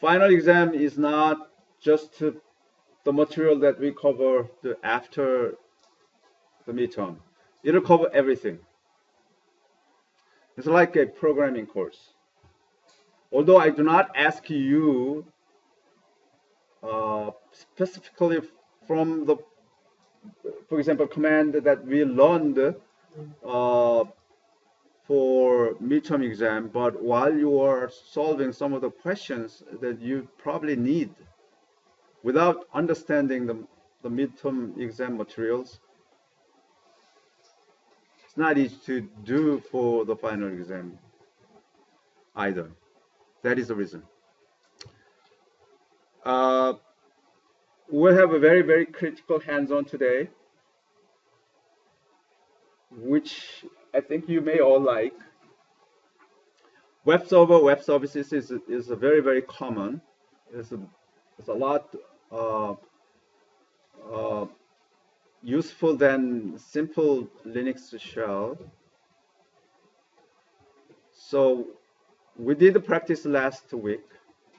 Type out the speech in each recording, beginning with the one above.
final exam is not just the material that we cover after the midterm. It'll cover everything. It's like a programming course. Although I do not ask you specifically from the, for example, command that we learned for midterm exam, but while you are solving some of the questions that you probably need without understanding the midterm exam materials, it's not easy to do for the final exam either. That is the reason. We'll have a very, very critical hands-on today, which I think you may all like. Web server, web services is a very, very common. It's a lot useful than simple Linux shell. So we did the practice last week,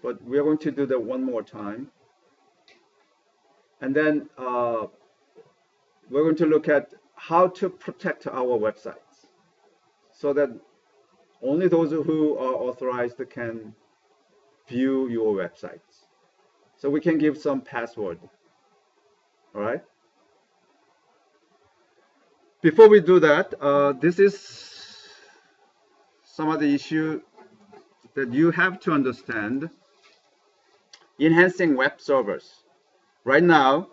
but we're going to do that one more time. And then we're going to look at how to protect our websites so that only those who are authorized can view your websites. So we can give some password. All right. Before we do that, this is some of the issue that you have to understand. Enhancing web servers. Right now,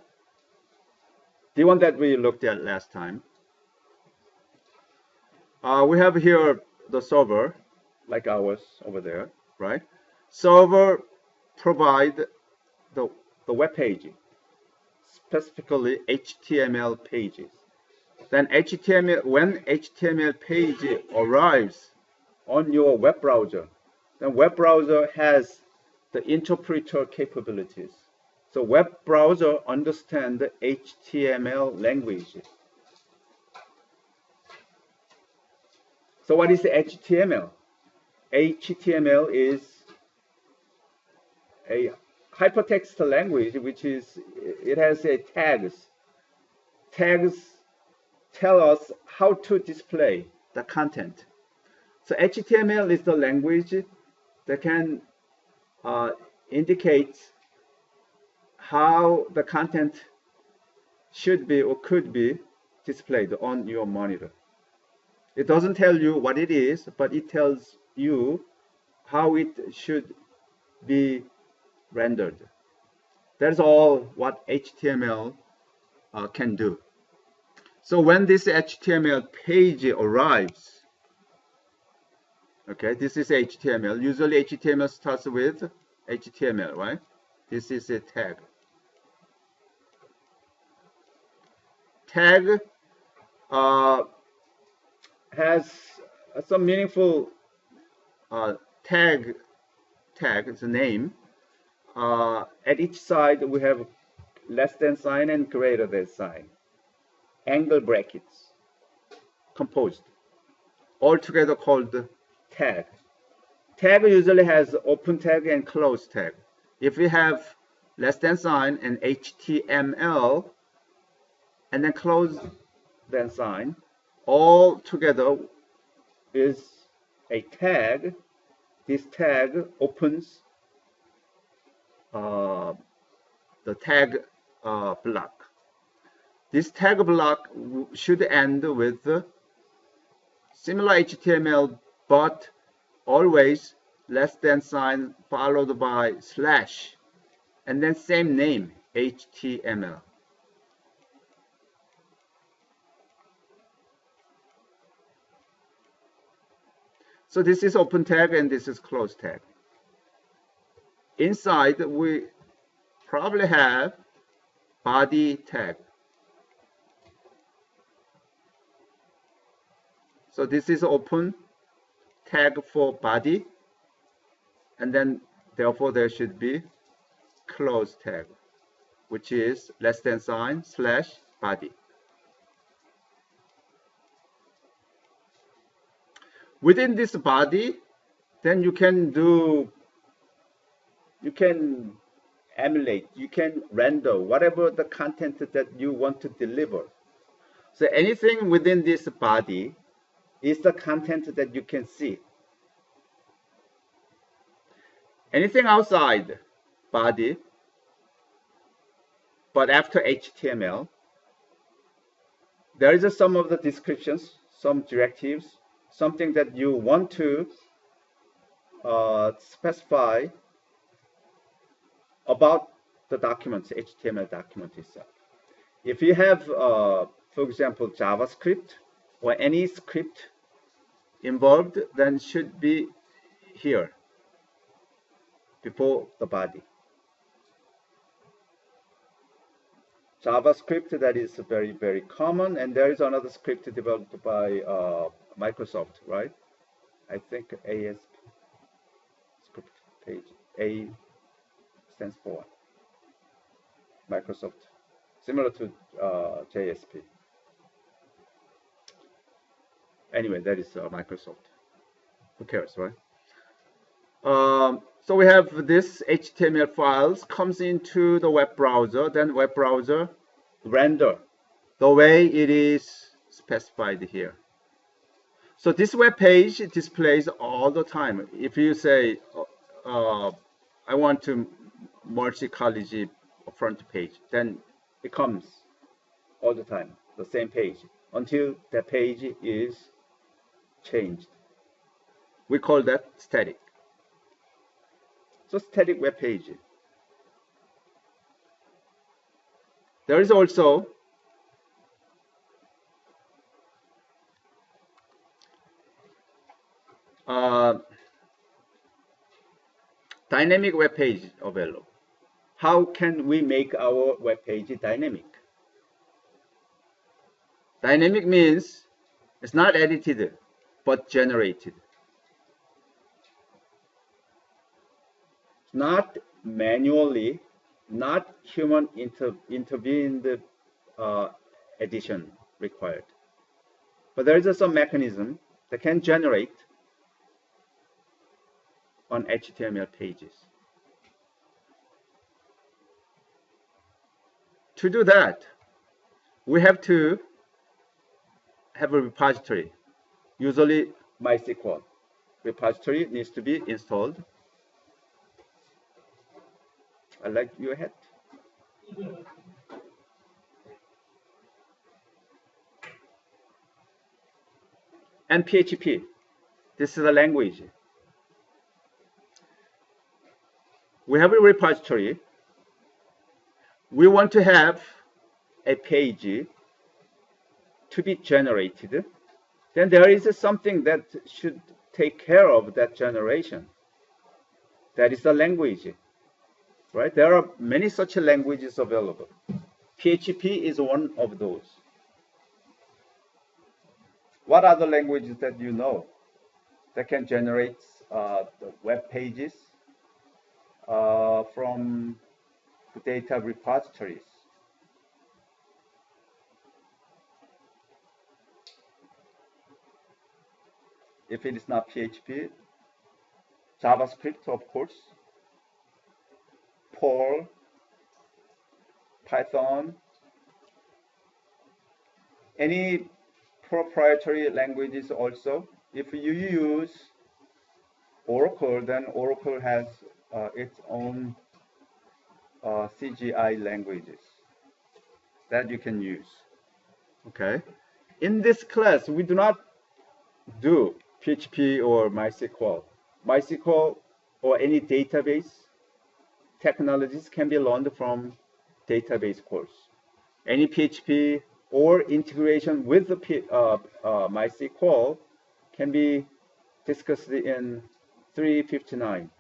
the one that we looked at last time, we have here the server, like ours over there, right? Server provide the web page, specifically HTML pages. Then when HTML page arrives on your web browser, then web browser has the interpreter capabilities. So web browser understands the HTML language. So what is the HTML? HTML is a hypertext language, which is, it has a tags. Tags tell us how to display the content. So HTML is the language that can indicate how the content should be or could be displayed on your monitor. It doesn't tell you what it is, but it tells you how it should be rendered. That's all what HTML can do. So when this HTML page arrives, okay, this is HTML. Usually HTML starts with HTML, right? This is a tag. Tag has some meaningful tag, it's a name. At each side we have less than sign and greater than sign. Angle brackets composed, all together called tag. Tag usually has open tag and close tag. If we have less than sign and HTML and then close than sign, all together is a tag. This tag opens the tag block. This tag block should end with similar HTML, but always less than sign followed by slash, and then same name, HTML. So this is open tag and this is close tag. Inside we probably have body tag. So this is open tag for body, and then therefore there should be close tag, which is less than sign slash body. Within this body, then you can do you can emulate, you can render whatever the content that you want to deliver. So anything within this body is the content that you can see. Anything outside body, but after HTML, there is some of the descriptions, some directives, something that you want to specify about the document, HTML document itself. If you have, for example, JavaScript or any script involved, then should be here before the body. JavaScript, that is very, very common, and there is another script developed by Microsoft, right? I think ASP script page. A stands for Microsoft, similar to JSP. Anyway, that is Microsoft. Who cares, right? So we have this HTML files comes into the web browser, then web browser render the way it is specified here. So this web page displays all the time. If you say, I want to multi-college front page, then it comes all the time, the same page, until the page is changed. We call that static. So static web page. There is also dynamic web page available. How can we make our web page dynamic? Dynamic means it's not edited, but generated. Not manually, not human intervened addition required. But there is some mechanism that can generate on HTML pages. To do that, we have to have a repository, usually MySQL. Repository needs to be installed. I like your hat. And PHP. This is a language. We have a repository. We want to have a page to be generated. Then there is something that should take care of that generation. That is the language. Right? There are many such languages available. PHP is one of those. What other languages that you know that can generate the web pages from the data repositories? If it is not PHP, JavaScript, of course, Perl, Python, any proprietary languages also. If you use Oracle, then Oracle has its own CGI languages that you can use. Okay. In this class, we do not do PHP or MySQL. MySQL or any database technologies can be learned from database course. Any PHP or integration with the MySQL can be discussed in 359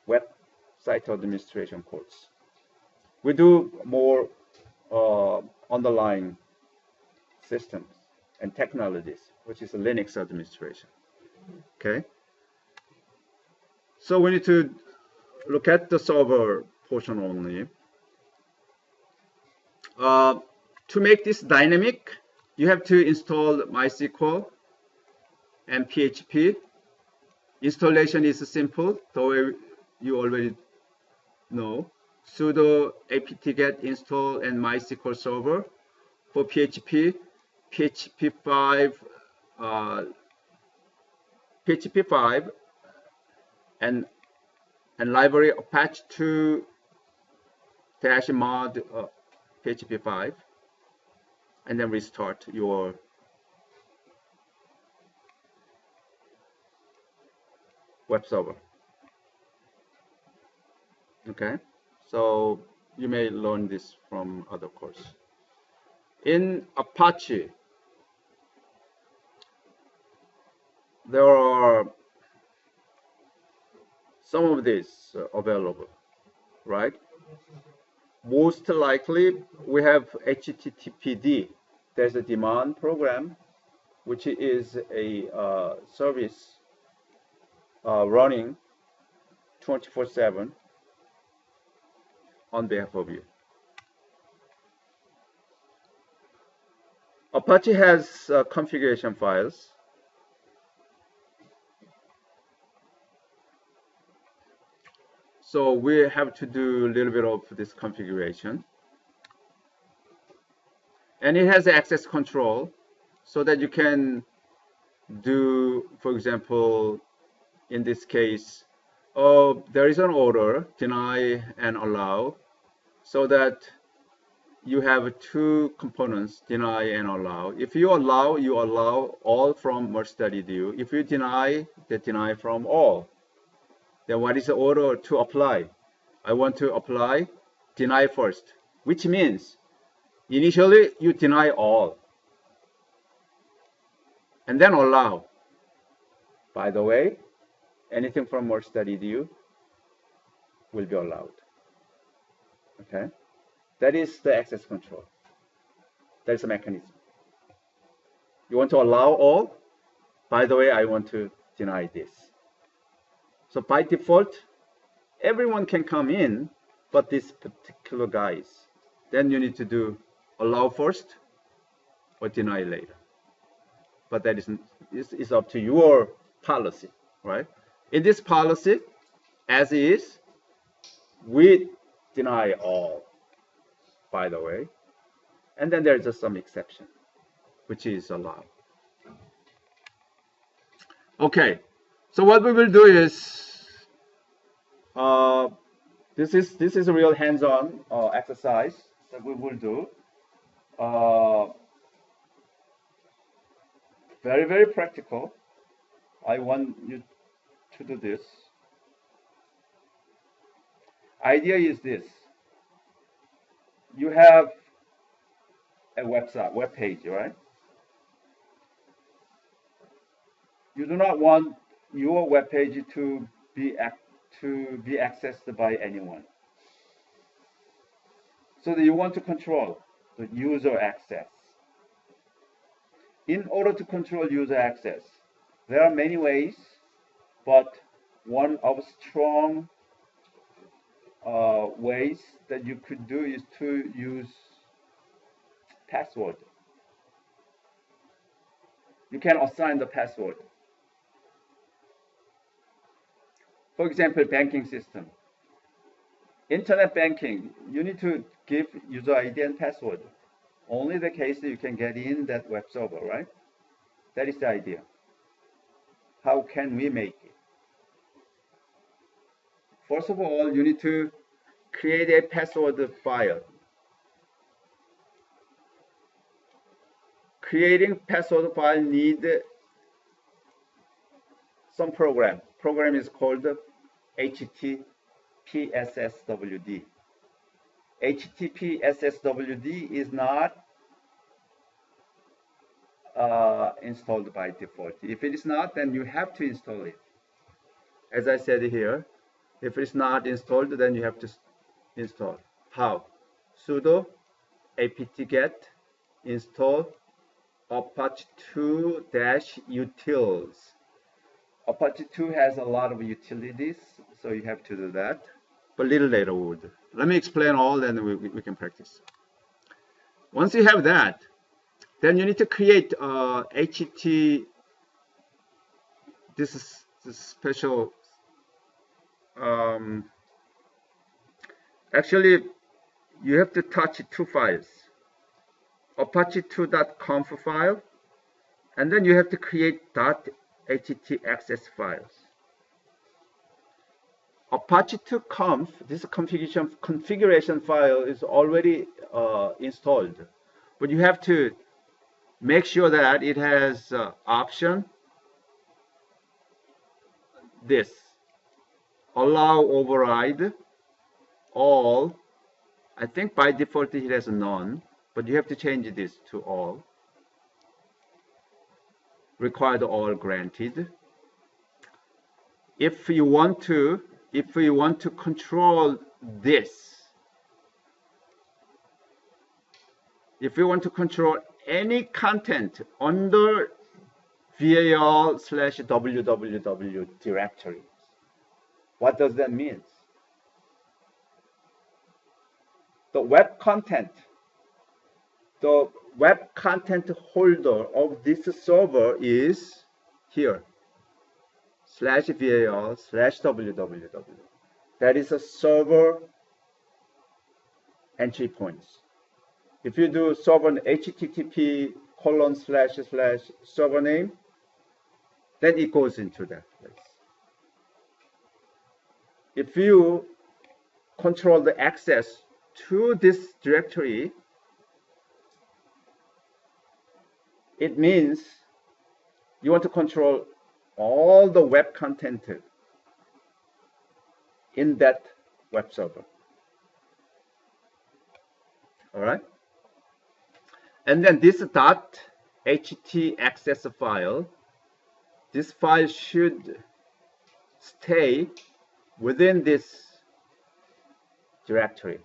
website administration course. We do more underlying systems and technologies, which is Linux administration. Okay. So we need to look at the server portion only. To make this dynamic, you have to install MySQL and PHP. Installation is simple, the way you already No. Sudo apt-get install and MySQL server. For PHP, PHP 5, PHP 5 and library Apache 2 dash mod PHP 5, and then restart your web server. Okay, so you may learn this from other course. In Apache, there are some of these available, right? Most likely, we have HTTPD. There's a demand program, which is a service running 24/7 on behalf of you. Apache has configuration files. So we have to do a little bit of this configuration. And it has access control so that you can do, for example, in this case, there is an order, deny and allow, so that you have two components, deny and allow. If you allow all from merge-study-do. If you deny, they deny from all. Then what is the order to apply? I want to apply deny first, which means initially you deny all and then allow. By the way, anything from merge-study-do will be allowed. Okay, that is the access control. That is a mechanism. You want to allow all. By the way, I want to deny this. So by default, everyone can come in, but this particular guys. Then you need to do allow first or deny later. But that is up to your policy, right? In this policy, as is, we deny all, by the way. And then there's just some exception, which is allowed. Okay, so what we will do is, this is a real hands-on exercise that we will do. Very, very practical. I want you to do this. Idea is this. You have a web page, right? You do not want your web page to be accessed by anyone. So that you want to control the user access. In order to control user access, there are many ways, but one of strong ways that you could do is to use password. You can assign the password. For example, banking system. Internet banking, you need to give user ID and password. Only the case that you can get in that web server, right? That is the idea. How can we make it? First of all, you need to create a password file. Creating password file need some program. Program is called HTTPSSWD. HTTPSSWD is not installed by default. If it is not, then you have to install it. As I said here, if it's not installed, then you have to install. How? Sudo apt-get install Apache 2-utils. Apache 2 has a lot of utilities, so you have to do that. But a little later we will do. Let me explain all, then we can practice. Once you have that, then you need to create this special Actually, you have to touch two files, apache2.conf file, and then you have to create .htaccess files. Apache2.conf, this configuration file is already installed, but you have to make sure that it has option this, allow override all. I think by default it has none, but you have to change this to all. Required all granted. If you want to control this, if you want to control any content under var/www directory, what does that mean? The web content holder of this server is here, /var/www. That is a server entry points. If you do server http://server name, then it goes into that place. If you control the access to this directory, it means you want to control all the web content in that web server. All right? And then this .htaccess file, this file should stay within this directory,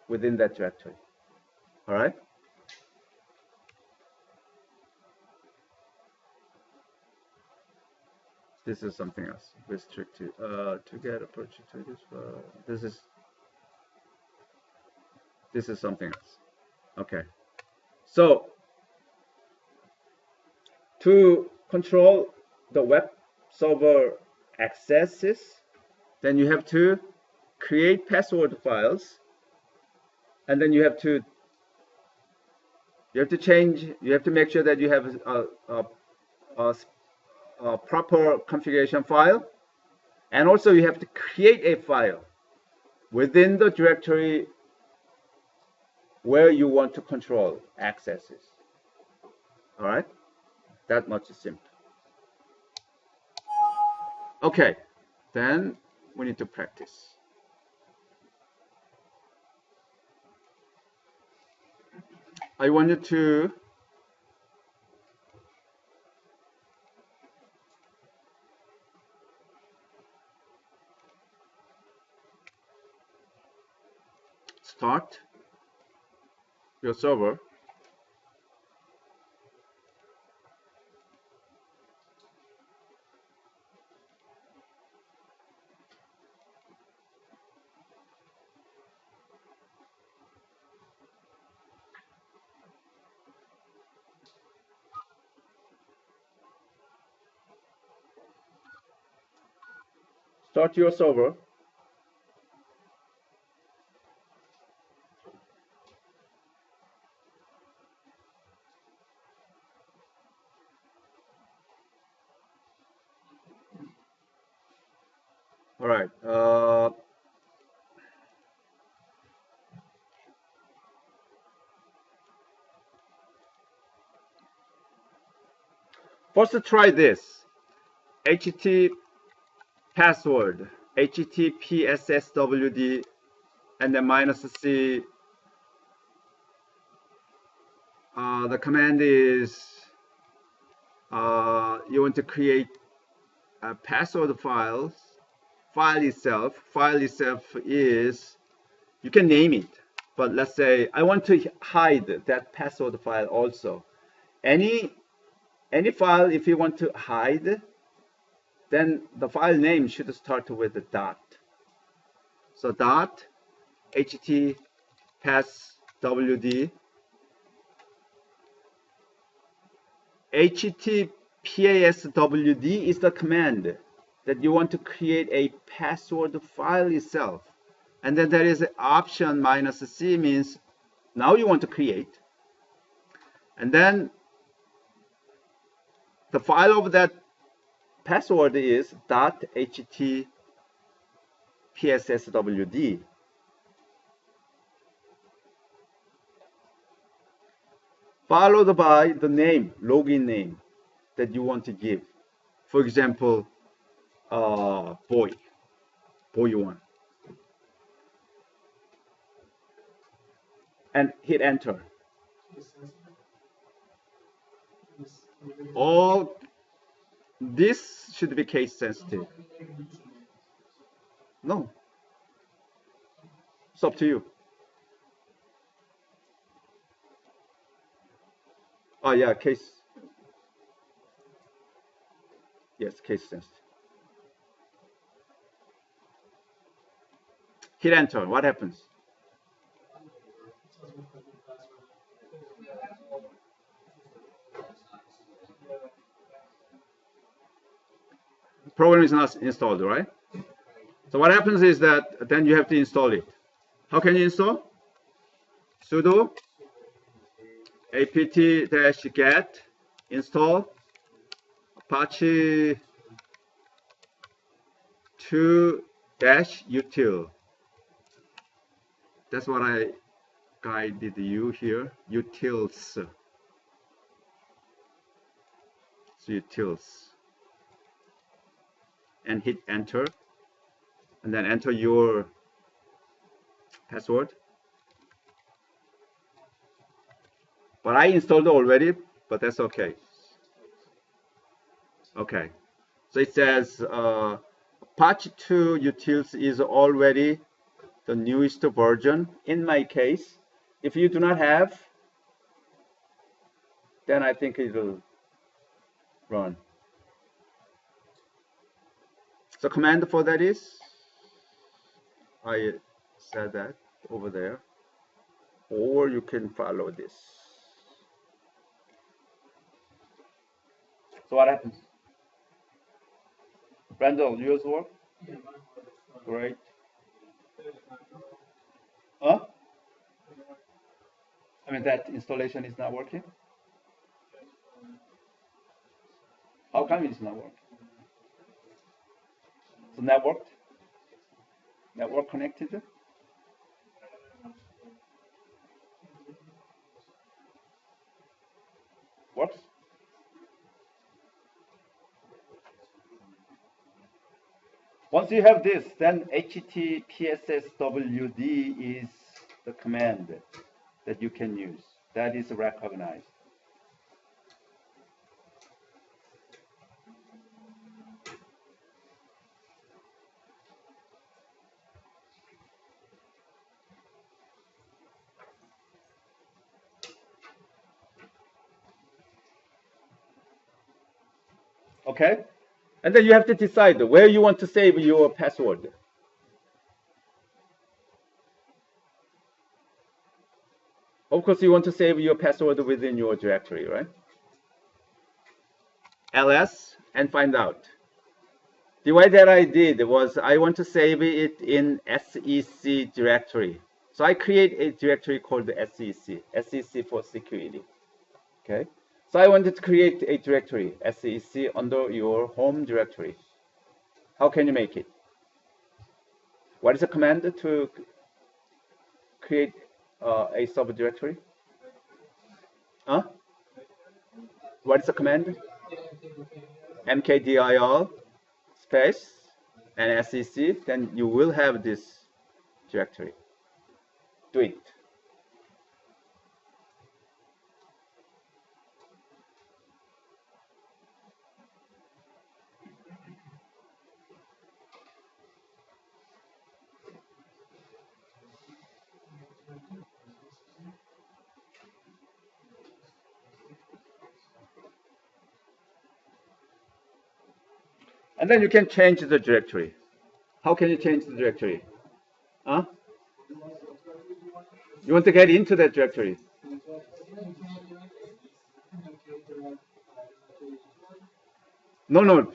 within that directory. All right? This is something else. Restricted to get a purchase to this file. This is something else. Okay. So to control the web server accesses, then you have to create password files, and then you have to make sure that you have a proper configuration file, and also you have to create a file within the directory where you want to control accesses. All right, that much is simple. Okay, then we need to practice. I want you to start your server. Start your server. All right. First, try this. HT password, HTTPSSWD, and then -C. The command is you want to create a password file itself. File itself is, you can name it, but let's say I want to hide that password file also. Any file, if you want to hide, then the file name should start with a dot. So dot HTTPSWD. HTTPSWD is the command that you want to create a password file itself. And then there is option -C means now you want to create. And then the file of that password is .htpsswd. Followed by the name, login name that you want to give. For example, boy1. And hit enter. All this should be case sensitive. No, it's up to you. Oh yeah, case. Yes, case sensitive. Hit enter. What happens? Program is not installed, right? So what happens is that then you have to install it. How can you install? Sudo apt-get install apache 2-util. That's what I guided you here. Utils. So utils. And hit enter. And then enter your password. But I installed already, but that's okay. Okay. So it says Apache 2 utils is already the newest version. In my case, if you do not have, then I think it will run. So command for that is, I said that over there, or you can follow this. So what happens? Randall, yours work? Great. Huh? I mean, that installation is not working? How come it's not working? So network connected? Works? Once you have this, then httpsswd is the command that you can use. That is recognized. Okay? And then you have to decide where you want to save your password. Of course, you want to save your password within your directory, right? ls and find out. The way that I did was I want to save it in SEC directory. So I create a directory called SEC for security. Okay. So I wanted to create a directory, SEC, under your home directory. How can you make it? What is the command to create a subdirectory? Huh? What is the command? mkdir space and SEC, then you will have this directory. Do it. And then you can change the directory. How can you change the directory? Huh? You want to get into that directory. No.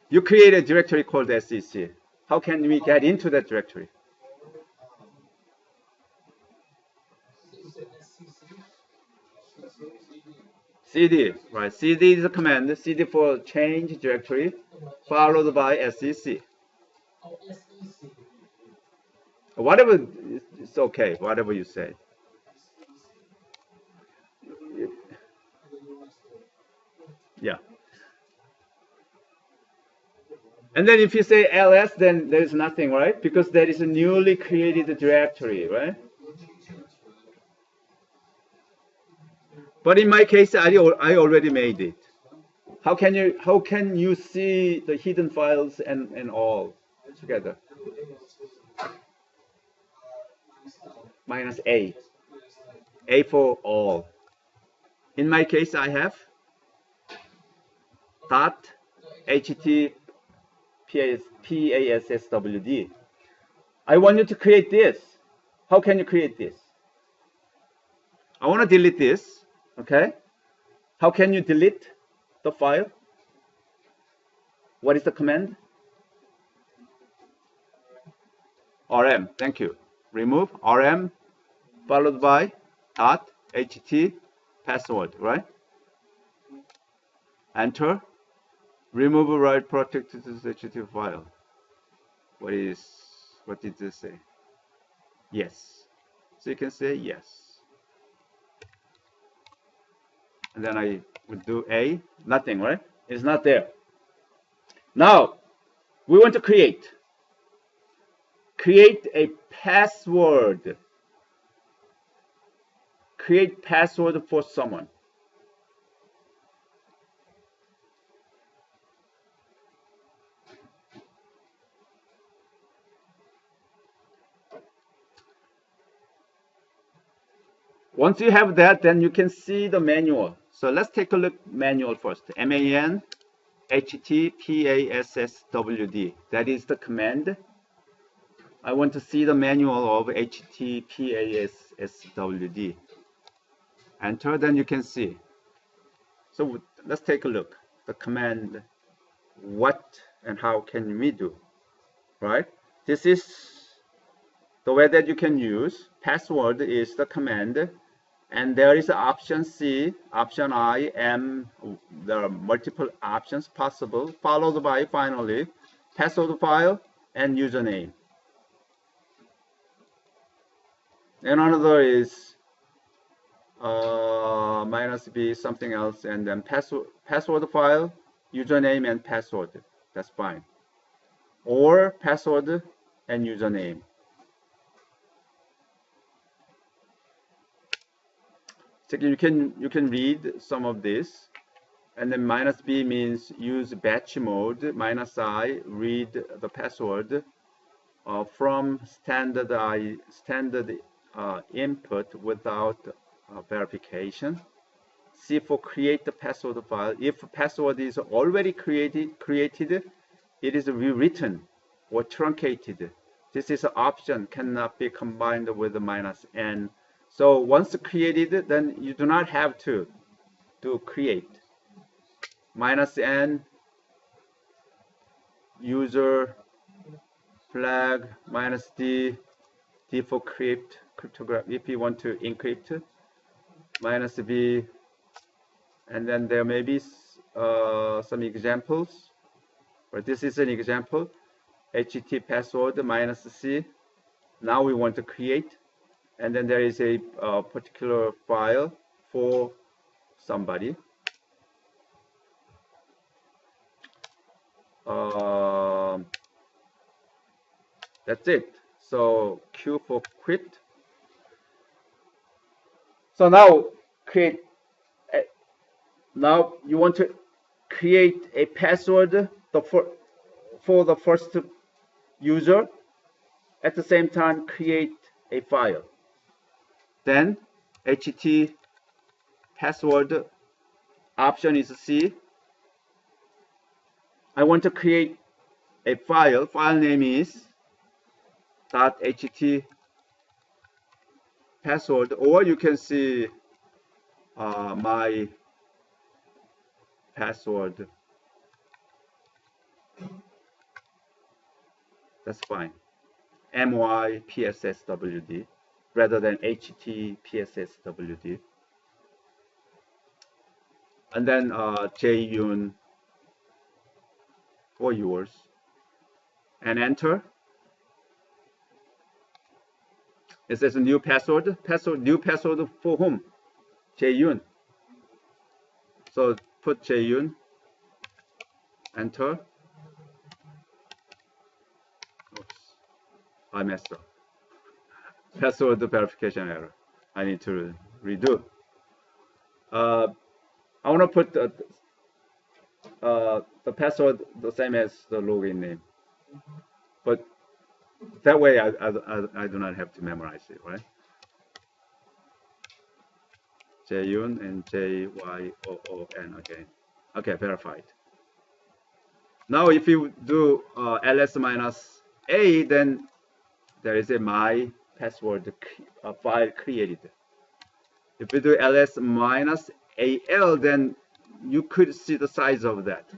You create a directory called SEC. How can we get into that directory? cd, right? Cd is a command. Cd for change directory, followed by sec. Whatever, it's okay. Whatever you say. Yeah. And then if you say ls, then there's nothing, right? Because there is a newly created directory, right? But in my case, I already made it. How can you see the hidden files and all together? Minus A for all. In my case, I have dot HTPASSWD. I want you to create this. How can you create this? I want to delete this. Okay. How can you delete the file? What is the command? RM. Thank you. Remove RM followed by dot HT password, right? Enter. Remove write protected HT file. What did this say? Yes. So you can say yes. And then I would do A, nothing, right? It's not there. Now, we want to create a password. Create password for someone. Once you have that, then you can see the manual. So let's take a look manual first. MAN HTPASSWD. That is the command. I want to see the manual of HTPASSWD. Enter, then you can see. So let's take a look. The command, what and how can we do, right? This is the way that you can use. Password is the command, and there is option C, option I, M. There are multiple options possible, followed by finally password file and username. And another is minus B, something else, and then password file, username, and password. That's fine. Or password and username. So you can read some of this. And then minus B means use batch mode. Minus I, read the password from standard input without verification. C for create the password file. If password is already created, it is rewritten or truncated. This is an option, cannot be combined with the minus N. So once created, then you do not have to do create. Minus N, user, flag, minus D for cryptograph, if you want to encrypt, minus B, and then there may be some examples, but this is an example, HT password minus C. Now we want to create, and then there is a particular file for somebody. That's it. So Q for quit. So now now you want to create a password for the first user. At the same time, create a file. Then HT password option is C. I want to create a file. File name is .ht password, or you can see my password. That's fine. MYPSSWD. rather than HTPSSWD. And then JUN for yours, and enter. It says new password. New password for whom? JUN. So put JUN, enter. Oops, I messed up. Password verification error. I need to redo. I want to put the password the same as the login name, but that way I do not have to memorize it, right? JUN and JYOON again. Okay, verified. Now if you do ls minus a, then there is a my password file created. If you do ls minus al, then you could see the size of that.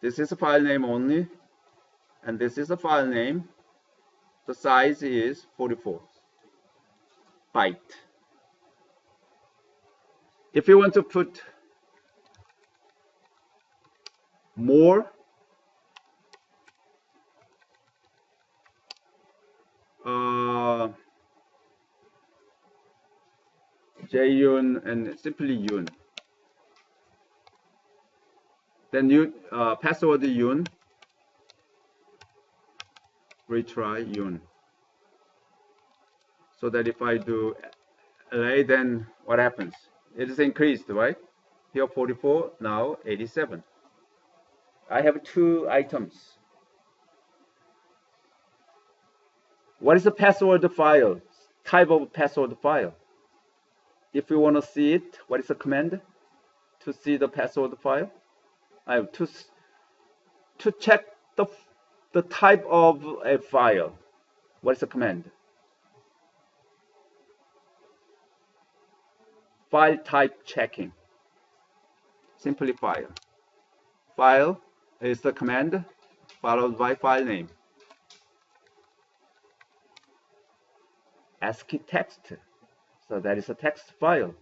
This is a file name only, and this is a file name. The size is 44 byte. If you want to put more, JUN and simply YUN. Then you password YUN, retry YUN. So that if I do LA, then what happens? It is increased, right? Here 44, now 87. I have two items. What is the password file? Type of password file. If you want to see it, what is the command to see the password file? I have to check the type of a file. What is the command? File type checking. Simply file. File is the command followed by file name. ASCII text. So that is a text file,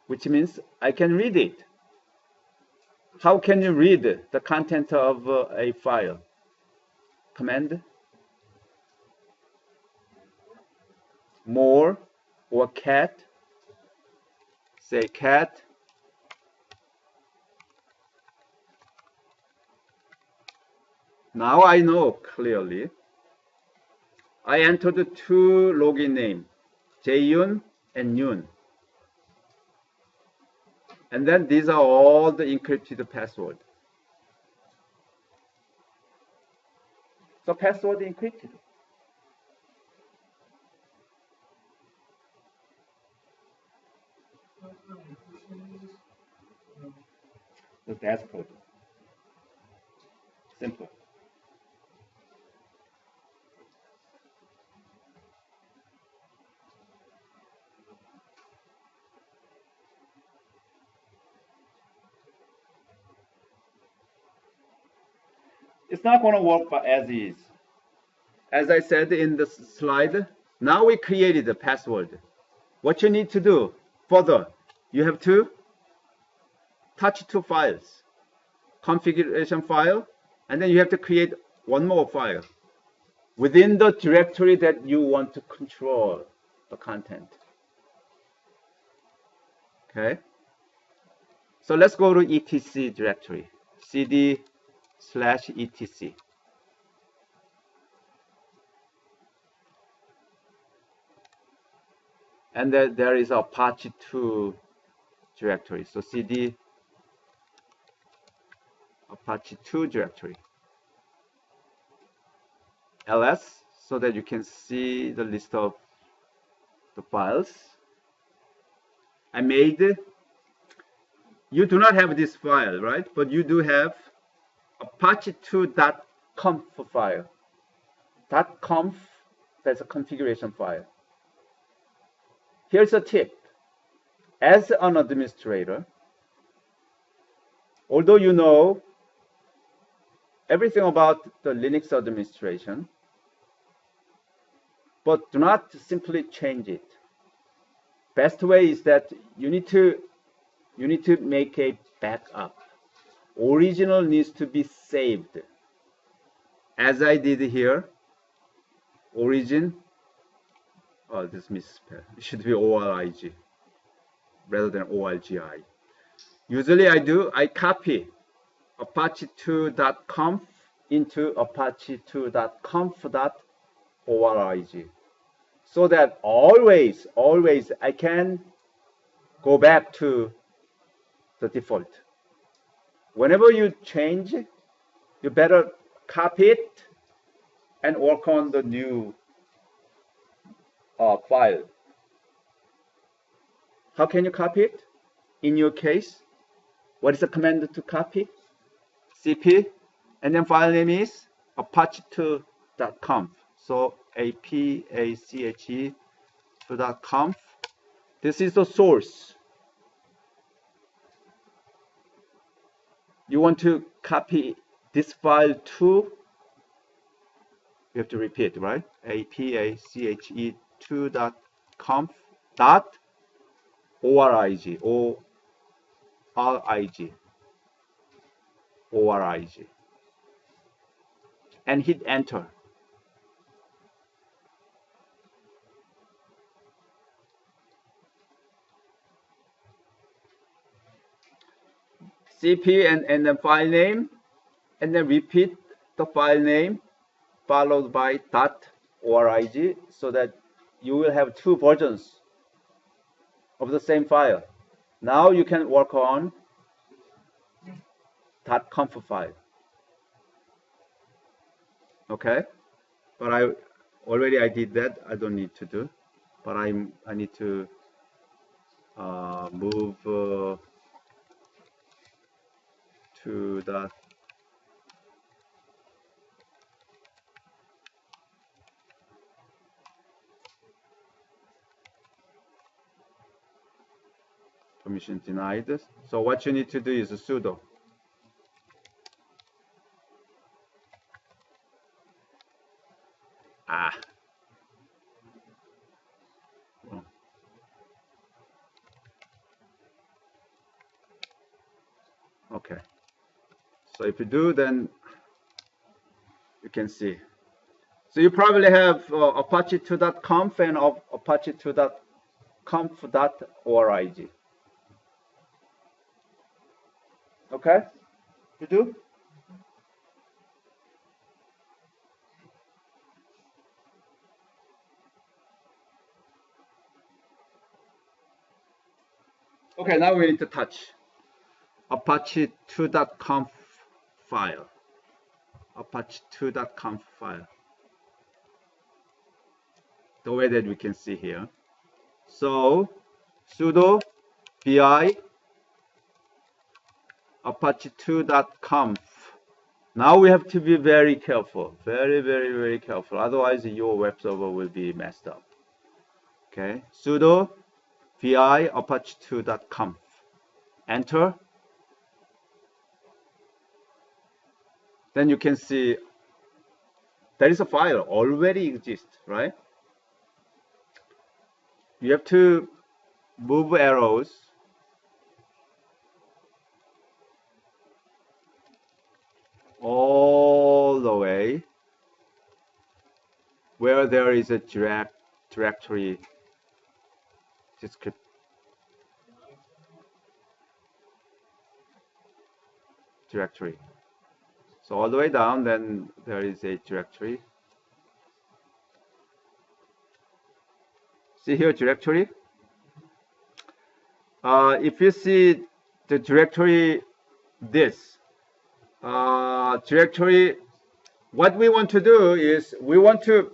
which means I can read it. How can you read the content of a file? Command more or cat. Say cat. Now I know clearly. I entered two login names, JUN and YUN. And then these are all the encrypted password. So password encrypted. That's code. Simple. It's not going to work as is. As I said in the slide, now we created the password. What you need to do further, you have to touch two files, configuration file, and then you have to create one more file within the directory that you want to control the content. Okay? So let's go to etc directory, cd/etc. And then there is Apache 2 directory. So cd Apache 2 directory. ls, so that you can see the list of the files I made. You do not have this file, right? But you do have apache2.conf file. .conf, that's a configuration file. Here's a tip. As an administrator, although you know everything about the Linux administration, but do not simply change it. Best way is that you need to make a backup. Original needs to be saved. As I did here, origin, oh, this misspelled. It should be ORIG rather than ORGI. Usually I copy apache2.conf into apache2.conf.org so that always I can go back to the default. Whenever you change, you better copy it and work on the new file. How can you copy it? In your case, what is the command to copy? cp, and then file name is apache2.conf. So apache2.conf. This is the source. You want to copy this file to, you have to repeat, right? apache2.conf.org, org, and hit enter. cp and then file name, and then repeat the file name followed by .org so that you will have two versions of the same file. Now you can work on .conf file. Okay, but I did that. I don't need to do, but I need to move to the permission denied. So what you need to do is sudo okay. So if you do, then you can see. So you probably have apache2.conf and apache2.conf.org. Okay? You do? Okay, now we need to touch apache2.conf file. Apache2.conf file. The way that we can see here. So sudo vi apache2.conf. Now we have to be very careful, very careful. Otherwise, your web server will be messed up. Okay, sudo vi apache2.conf. Enter. Then you can see there is a file already exists, right? You have to move arrows all the way where there is a directory description. Directory. So all the way down, then there is a directory. See here, directory. If you see the directory, this directory, what we want to do is we want to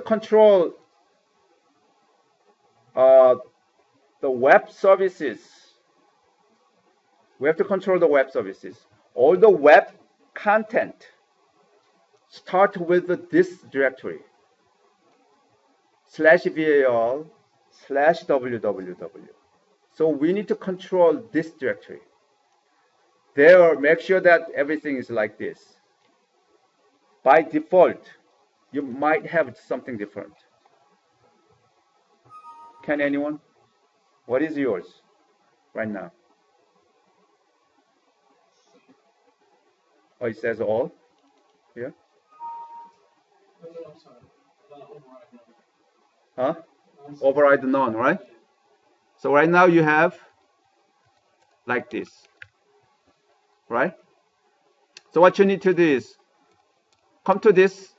control the web services. We have to control the web services. All the web content start with this directory /var/www. So we need to control this directory. There, make sure that everything is like this. By default, you might have something different. Can anyone? What is yours right now? Oh, it says all here. Huh? Override none, right? So right now you have like this, right? So what you need to do is come to this,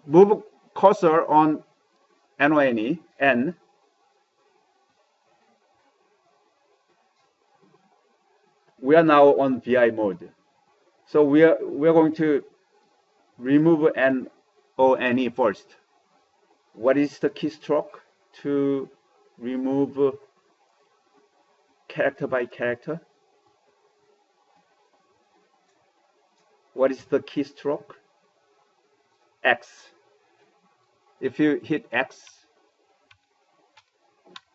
move cursor on N. We are now on VI mode. So we are going to remove NONE first. What is the keystroke to remove character by character? What is the keystroke? X. If you hit X,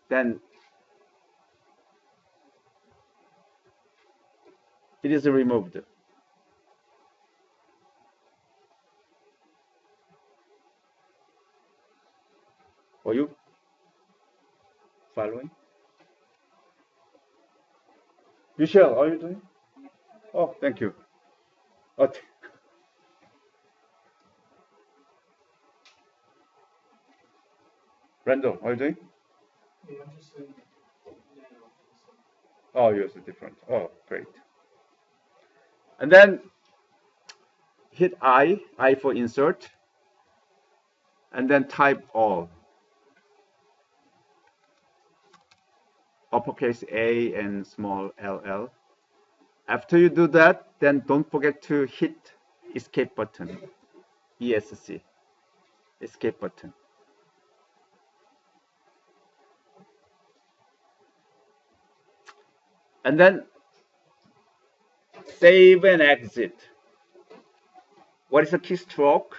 then it is removed. Are you following? Michelle, are you doing? Oh, thank you. Okay. Randall, are you doing? Oh, yours is different. Oh, great. And then hit I for insert, and then type all. Uppercase A and small ll. After you do that, then don't forget to hit escape button. ESC. Escape button. And then save and exit. What is the keystroke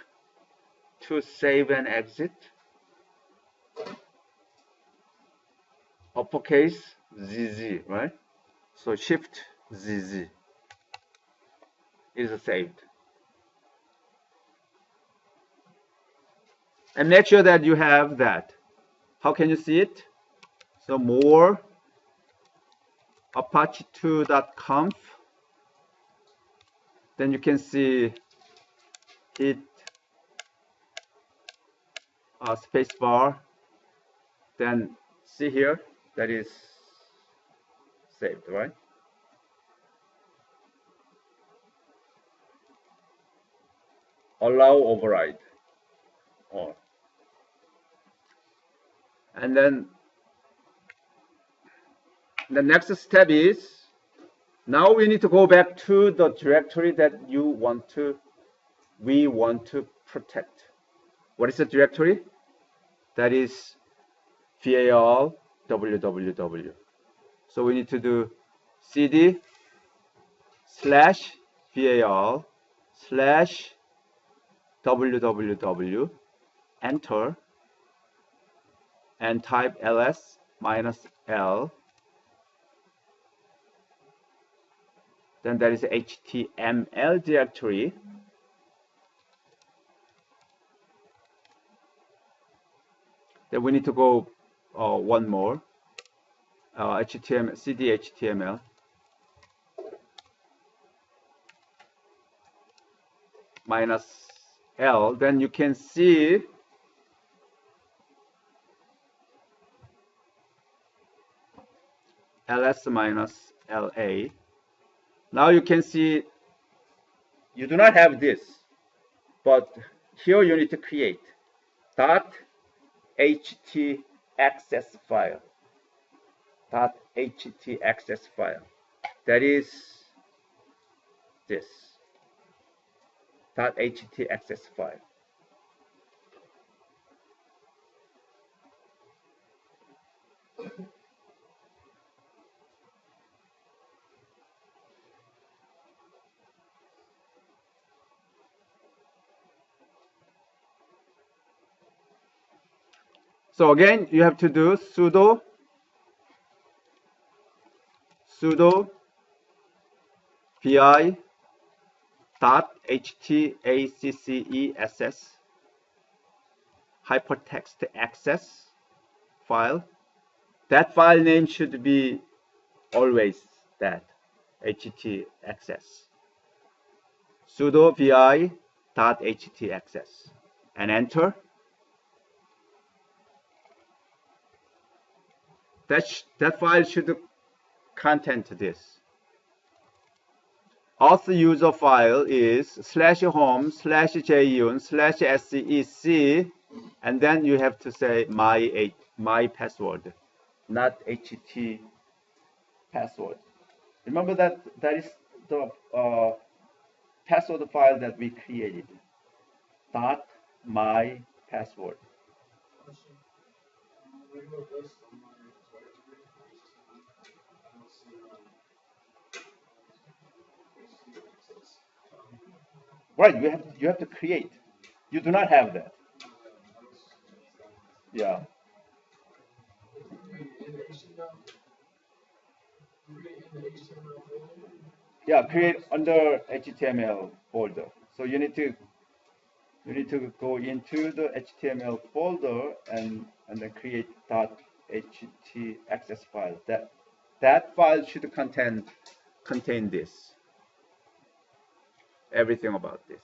to save and exit? Uppercase ZZ, right? So shift ZZ is saved. And make sure that you have that. How can you see it? So more apache2.conf. Then you can see hit space bar. Then see here, that is saved, right? Allow override. Or. And then the next step is, now we need to go back to the directory that we want to protect. What is the directory? That is var www. So we need to do cd /var /www, enter, and type ls -l. Then there is HTML directory. Then we need to go one more, cd HTML -l. Then you can see ls -la. Now you can see you do not have this, but here you need to create .htaccess file. .htaccess file. That is this. .htaccess file. So again, you have to do sudo vi .htaccess hypertext access file. That file name should be always that htaccess. Sudo vi.htaccess and enter. That file should contain this. Auth user file is /home/jun/sec, and then you have to say my password, not ht password. Remember that is the password file that we created. Dot my password. Right, you have to create. You do not have that. Yeah. Yeah, create under HTML folder. So you need to go into the HTML folder and then create .htaccess file. That file should contain this. Everything about this.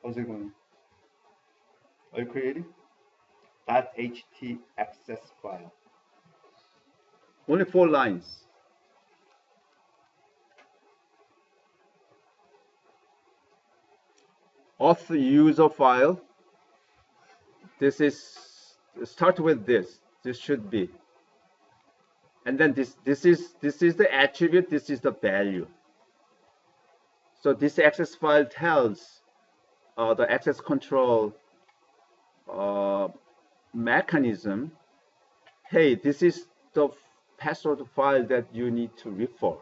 How's it going? Are you creating? .htaccess file. Only 4 lines. Auth user file. This is start with this. This should be. And then this is the attribute. This is the value. So this access file tells the access control mechanism, hey, this is the password file that you need to refer.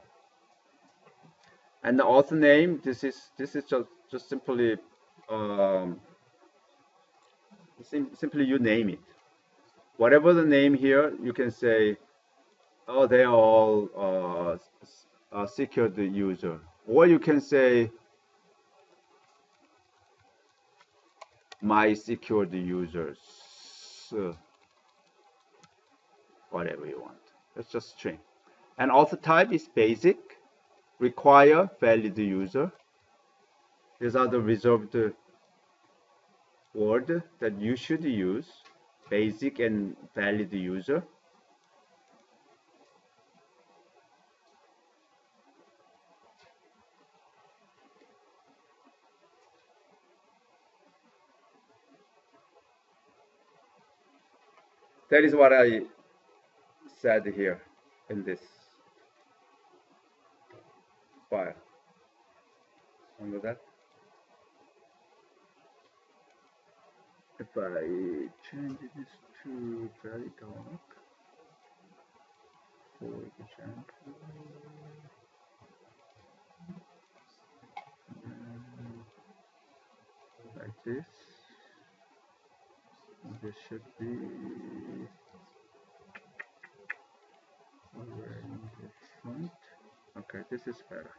And the author name, this is just simply simply you name it. Whatever the name here, you can say, oh, they are all secured user, or you can say my secured users, whatever you want. It's just string. And author type is basic, require valid user. These are the reserved word that you should use, basic and valid user. That is what I said here in this file. Remember that? If I change this to very dark, for example, like this should be in the front. Okay, this is better.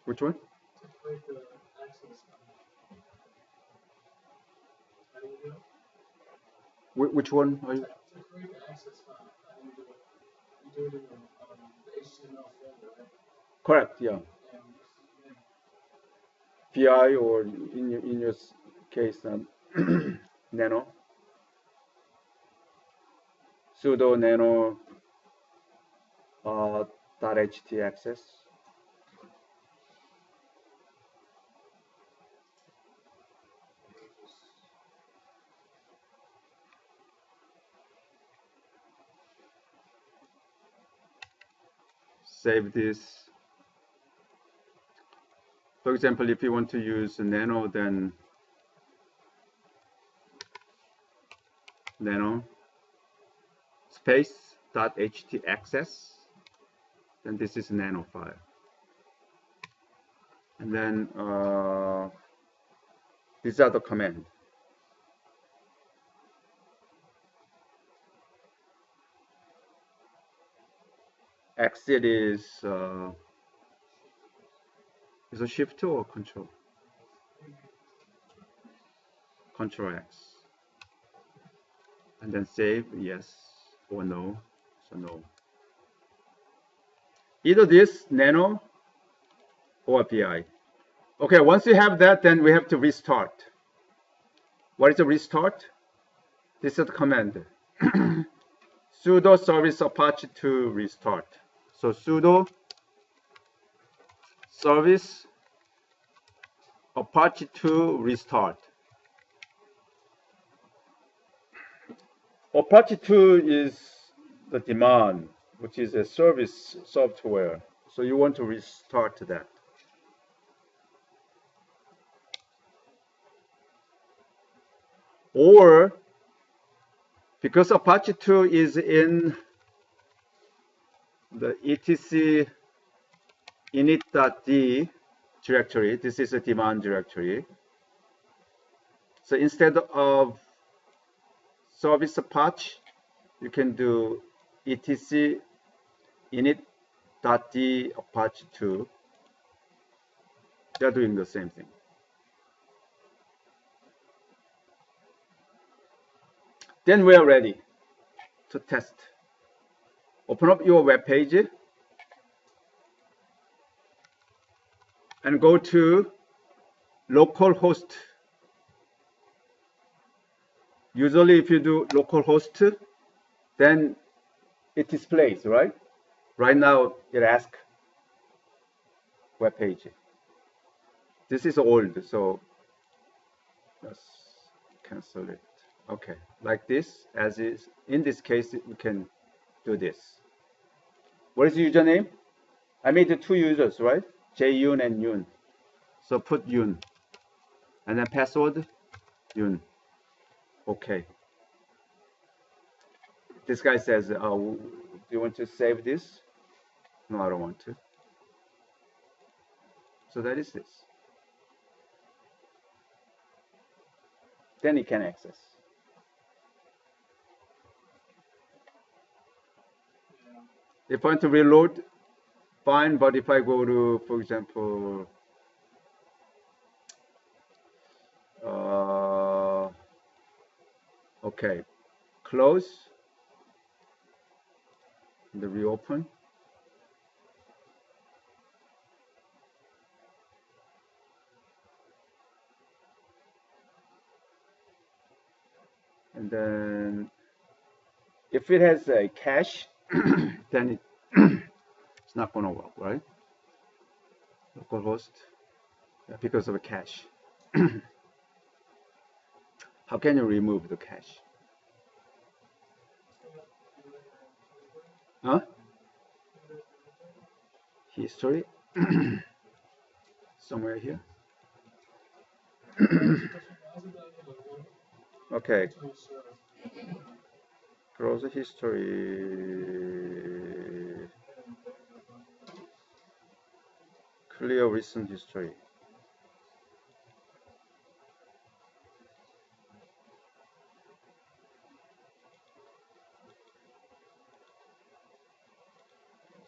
Which one? Which one are you? Correct, yeah. BI, or in your case, nano, sudo nano .htxs. Save this. For example, if you want to use nano, then nano space .htxs, then this is nano file. And then these are the command. Exit is a shift or control? Control X. And then save, yes or no. So no. Either this nano or BI. Okay, once you have that, then we have to restart. What is a restart? This is the command. Sudo service apache 2 restart. So sudo service apache 2 restart. Apache 2 is the daemon, which is a service software. So you want to restart that. Or because Apache 2 is in the etc init.d directory, this is a daemon directory. So instead of service Apache, you can do etc init.d Apache 2. They're doing the same thing. Then we are ready to test. Open up your web page and go to localhost. Usually if you do localhost, then it displays, right? Right now it asks web page. This is old, so let's cancel it. Okay, like this, as is. In this case, we can do this. What is the username? I made the two users, right? Jyun and Yun. So put Yun. And then password, Yun. Okay. This guy says, do you want to save this? No, I don't want to. So that is this. Then he can access. If I want to reload, fine, but if I go to, for example, okay, close, and reopen. And then if it has a cache, then it's not going to work, right? Localhost, because of a cache. How can you remove the cache? Huh? History? Somewhere here. Okay. Close the history. Clear recent history.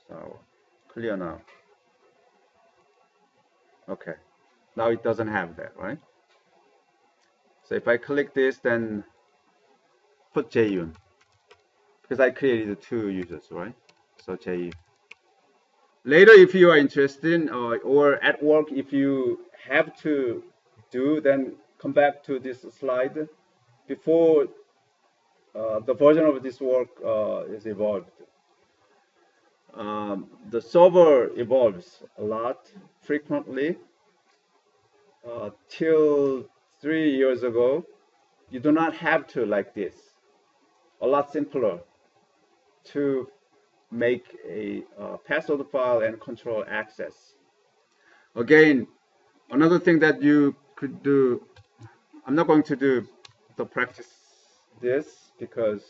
So clear now. Okay. Now it doesn't have that, right? So if I click this, then put Jyun, because I created two users, right? So Jyun. Later, if you are interested, or at work, if you have to do, then come back to this slide before the version of this work is evolved. The server evolves a lot frequently. Till 3 years ago, you do not have to like this. A lot simpler to make a password file and control access. Again, another thing that you could do, I'm not going to do the practice this because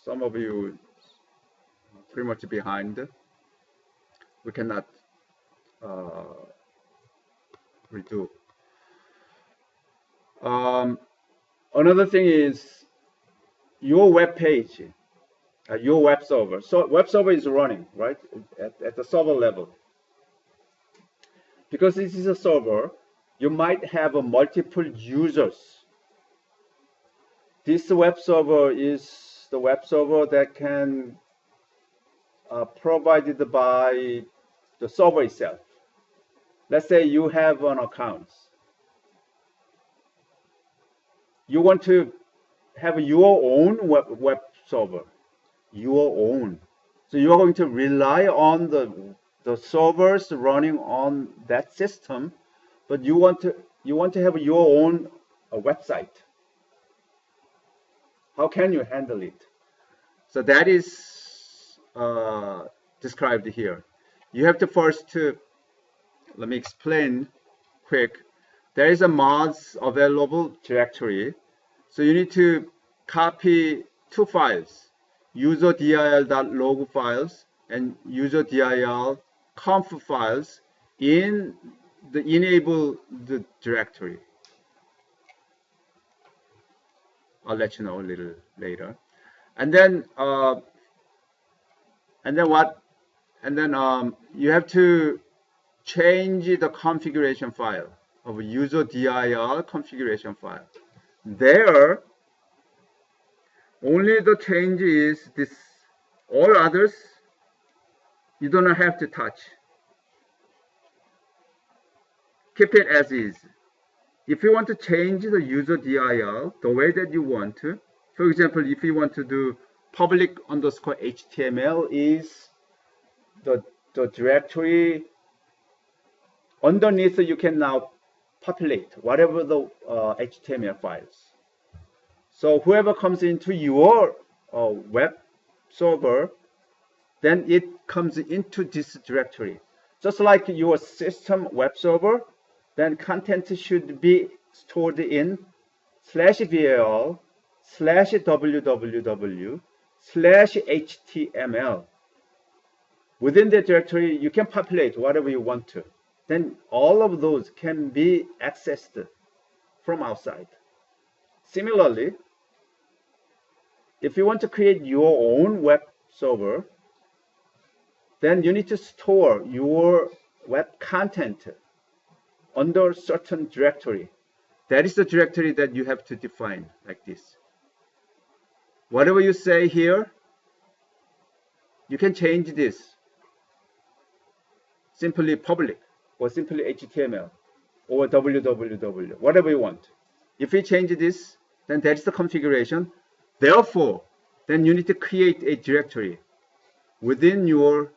some of you are pretty much behind. We cannot redo. Another thing is your web page, your web server. So web server is running, right, at the server level. Because this is a server, you might have multiple users. This web server is the web server that can provided by the server itself. Let's say you have an account. You want to have your own web server, your own. So you are going to rely on the servers running on that system, but you want to have your own website. How can you handle it? So that is described here. You have to first let me explain quick. There is a mods available directory. So you need to copy two files, user.dir.log files and user.dir.conf files in the enable the directory. I'll let you know a little later. And then you have to change the configuration file of user.dir configuration file. There, only the change is this. All others, you do not have to touch. Keep it as is. If you want to change the user.dir the way that you want to, for example, if you want to do public underscore HTML is the directory underneath, you can now populate whatever the HTML files. So whoever comes into your web server, then it comes into this directory. Just like your system web server, then content should be stored in /val/www/html. Within the directory, you can populate whatever you want to. Then all of those can be accessed from outside. Similarly, if you want to create your own web server, then you need to store your web content under a certain directory. That is the directory that you have to define like this. Whatever you say here, you can change this. Simply public, or simply HTML, or www, whatever you want. If you change this, then that's the configuration. Therefore, then you need to create a directory within your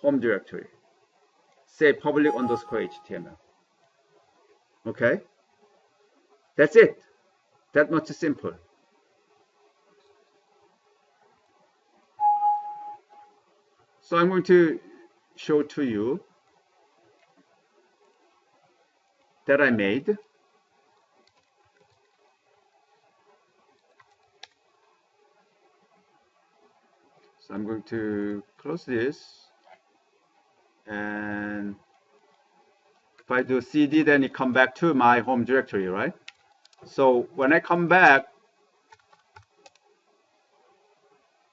home directory. Say public underscore HTML. Okay? That's it. That much simple. So I'm going to show to you that I made. So I'm going to close this, and if I do cd, then it come back to my home directory, right? So when I come back,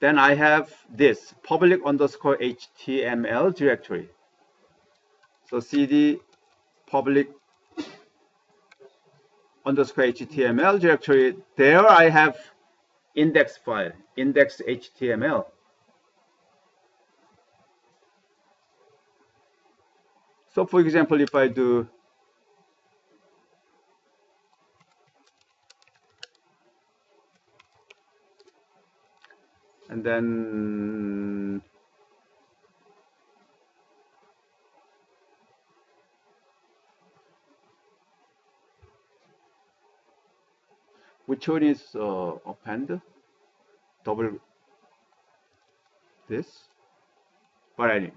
then I have this public underscore HTML directory. So cd public underscore HTML directory. There I have index file, index HTML. So for example, if I do and then which one is append? Double this. But anyway,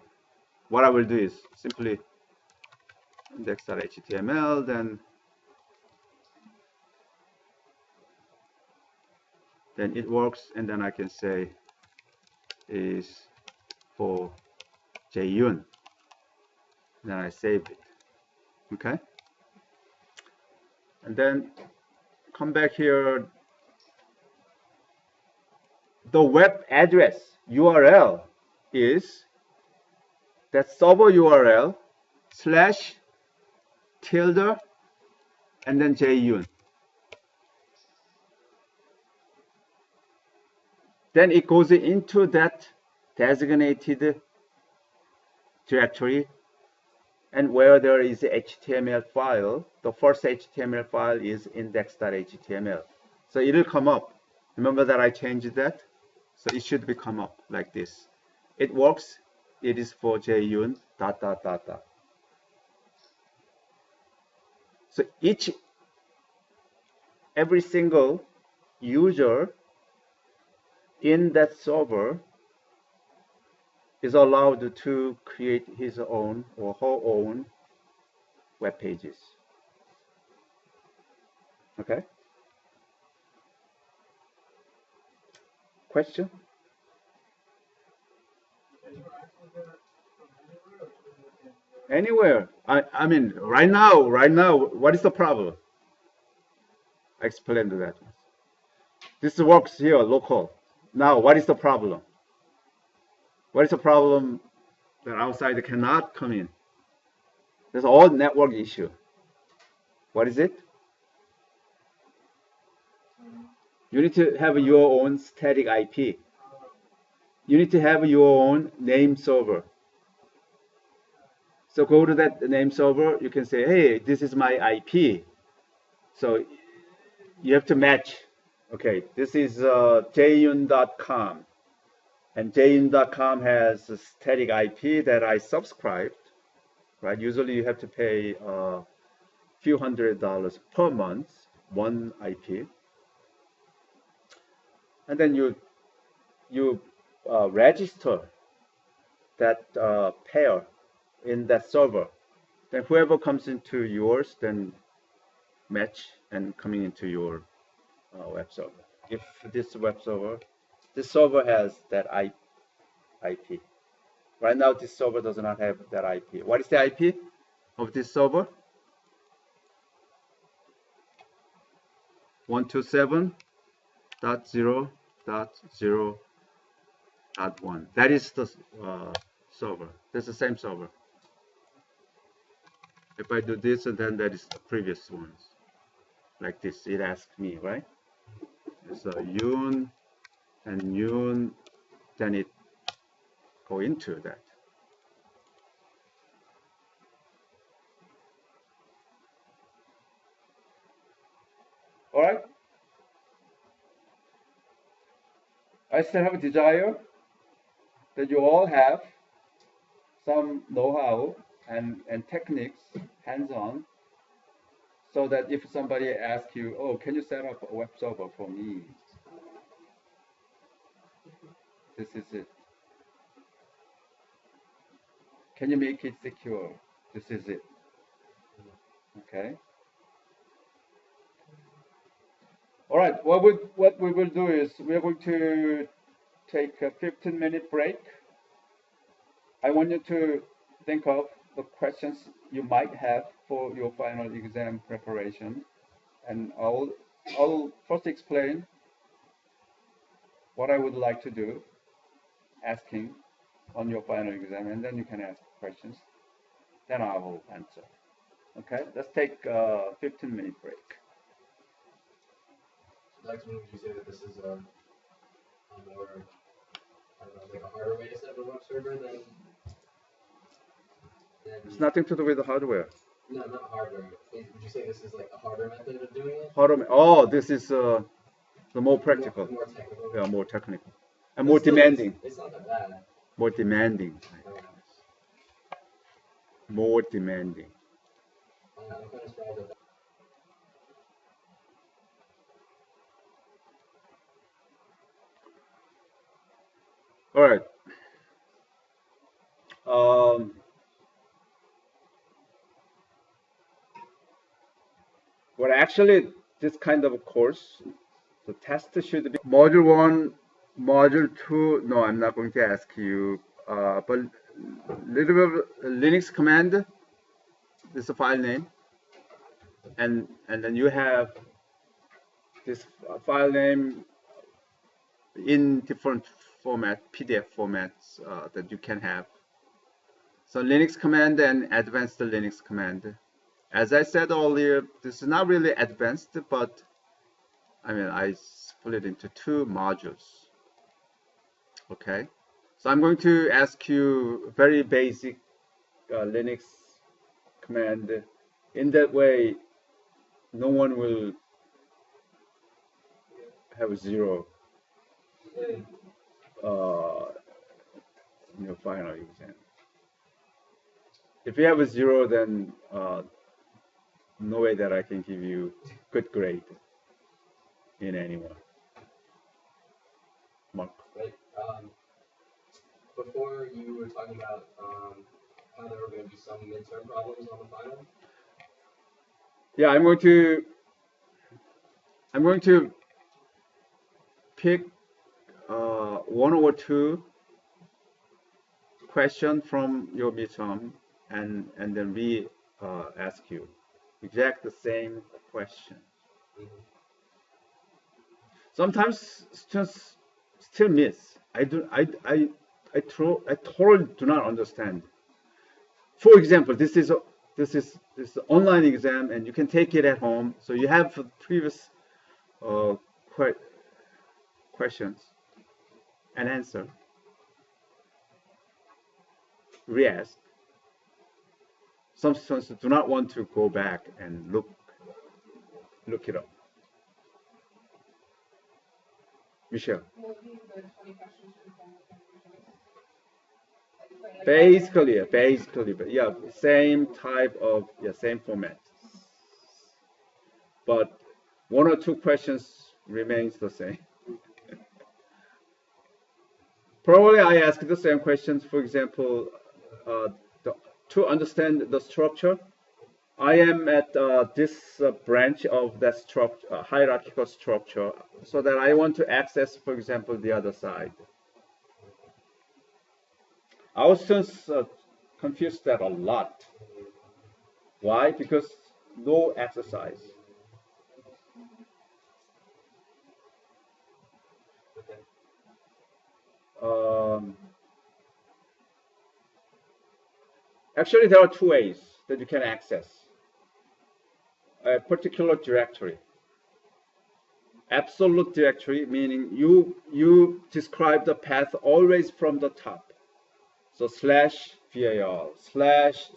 what I will do is simply index.html, then it works, and then I can say is for Jaeyun. Then I save it. Okay. And then come back here. The web address URL is that server URL /tilde and then Jaeyun. Then it goes into that designated directory, and where there is a HTML file, the first HTML file is index.html. So it'll come up. Remember that I changed that? So it should be come up like this. It works. It is for Jaeyun, ... So every single user in that server is allowed to create his own or her own web pages. Okay? Question? Anywhere. I mean, right now, what is the problem? I explained that. This works here, local. Now, what is the problem? What is the problem that outside cannot come in? There's all network issue. What is it? You need to have your own static IP. You need to have your own name server. So go to that name server. You can say, hey, this is my IP. So you have to match. Okay, this is jaeyun.com. And jaeyun.com has a static IP that I subscribed. Right? Usually you have to pay a few $100s per month, one IP. And then you register that pair in that server. Then whoever comes into yours, then match and coming into your web server. If this server has that IP. Right now, this server does not have that IP. What is the IP of this server? 127.0.0.1. That is the server. That's the same server. If I do this, and then that is the previous ones. Like this, it asks me, right? So Yun and Yun, then it go into that. All right. I still have a desire that you all have some know-how and techniques hands-on, so that if somebody asks you, oh, can you set up a web server for me? This is it. Can you make it secure? This is it. Okay. All right. What we will do is we're going to take a 15-minute break. I want you to think of the questions you might have for your final exam preparation, and I'll first explain what I would like to do, asking on your final exam, and then you can ask questions. Then I will answer. Okay, let's take a 15-minute break. Next one, would you say that this is a more, I don't know, like a harder way to set up a web server than It's nothing to do with the hardware. No, not hardware. Would you say this is like a harder method of doing it? Hardware. Oh, this is the more practical. More technical. Yeah, more technical and But more still, demanding. It's not that bad. More demanding. More demanding. I'm kind of surprised at that. All right. Um, well, actually, this kind of a course, the test should be module 1, module 2. No, I'm not going to ask you. But little bit of Linux command, this is a file name, and then you have this file name in different format, PDF formats that you can have. So Linux command and advanced Linux command. As I said earlier, this is not really advanced, but I mean, I split it into 2 modules. Okay, so I'm going to ask you very basic Linux command. In that way, no one will have 0 in your final exam. If you have a 0, then no way that I can give you good grade in anyone. Mark. Right. Before you were talking about how there were going to be some midterm problems on the final. Yeah, I'm going to pick 1 or 2 question from your midterm, and then we ask you exact the same question. Mm-hmm. Sometimes students still miss. I totally do not understand. For example, this is an online exam, and you can take it at home. So you have previous questions and answer. Re-ask. Some students do not want to go back and look it up. Michelle. Basically, but yeah, same type of, same format. But 1 or 2 questions remains the same. Probably I ask the same questions. For example, to understand the structure, I am at this branch of that structure, hierarchical structure, so that I want to access, for example, the other side. Our students confuse that a lot. Why? Because no exercise. Actually, there are 2 ways that you can access a particular directory. Absolute directory, meaning you describe the path always from the top. So /var,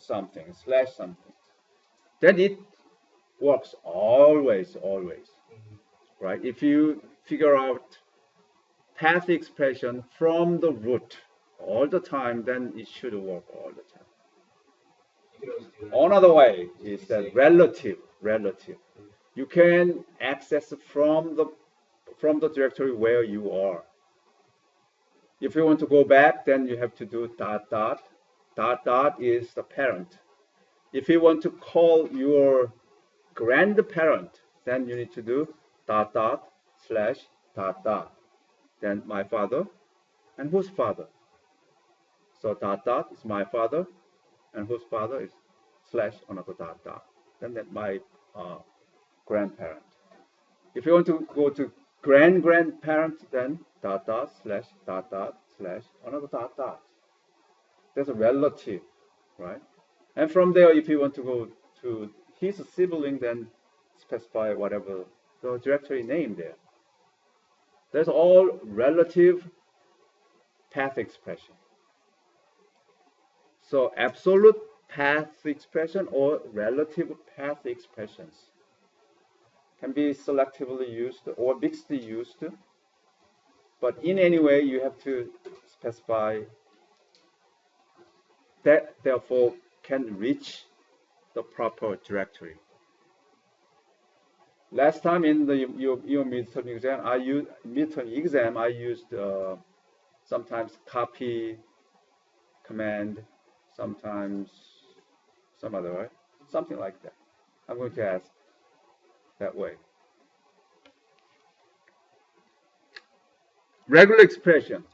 /something, /something. Then it works always, right? If you figure out path expression from the root all the time, then it should work all the time. Another way is that relative. You can access from the directory where you are. If you want to go back, then you have to do ... is the parent. If you want to call your grandparent, then you need to do ... / then my father and whose father. So ... is my father, and whose father is / another ... then that my grandparent. If you want to go to grandparent, then ... / another ... That's a relative, right? And from there, if you want to go to his sibling, then specify whatever the directory name there. That's all relative path expression. So absolute path expression or relative path expressions. Can be selectively used or mixedly used, but in any way you have to specify that therefore can reach the proper directory. Last time in your midterm exam, I used sometimes copy command, sometimes some other way, something like that. I'm going to ask that way. Regular expression.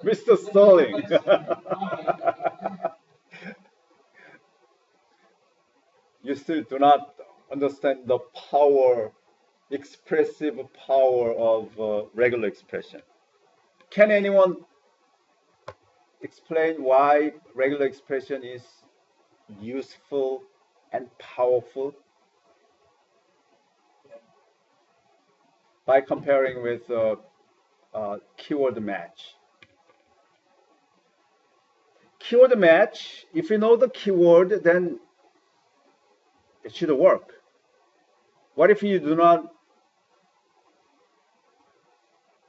Mr. Stalling. You still do not understand the power, expressive power of regular expression. Can anyone explain why regular expression is useful and powerful? By comparing with keyword match. Keyword match, if you know the keyword, then it should work. What if you do not?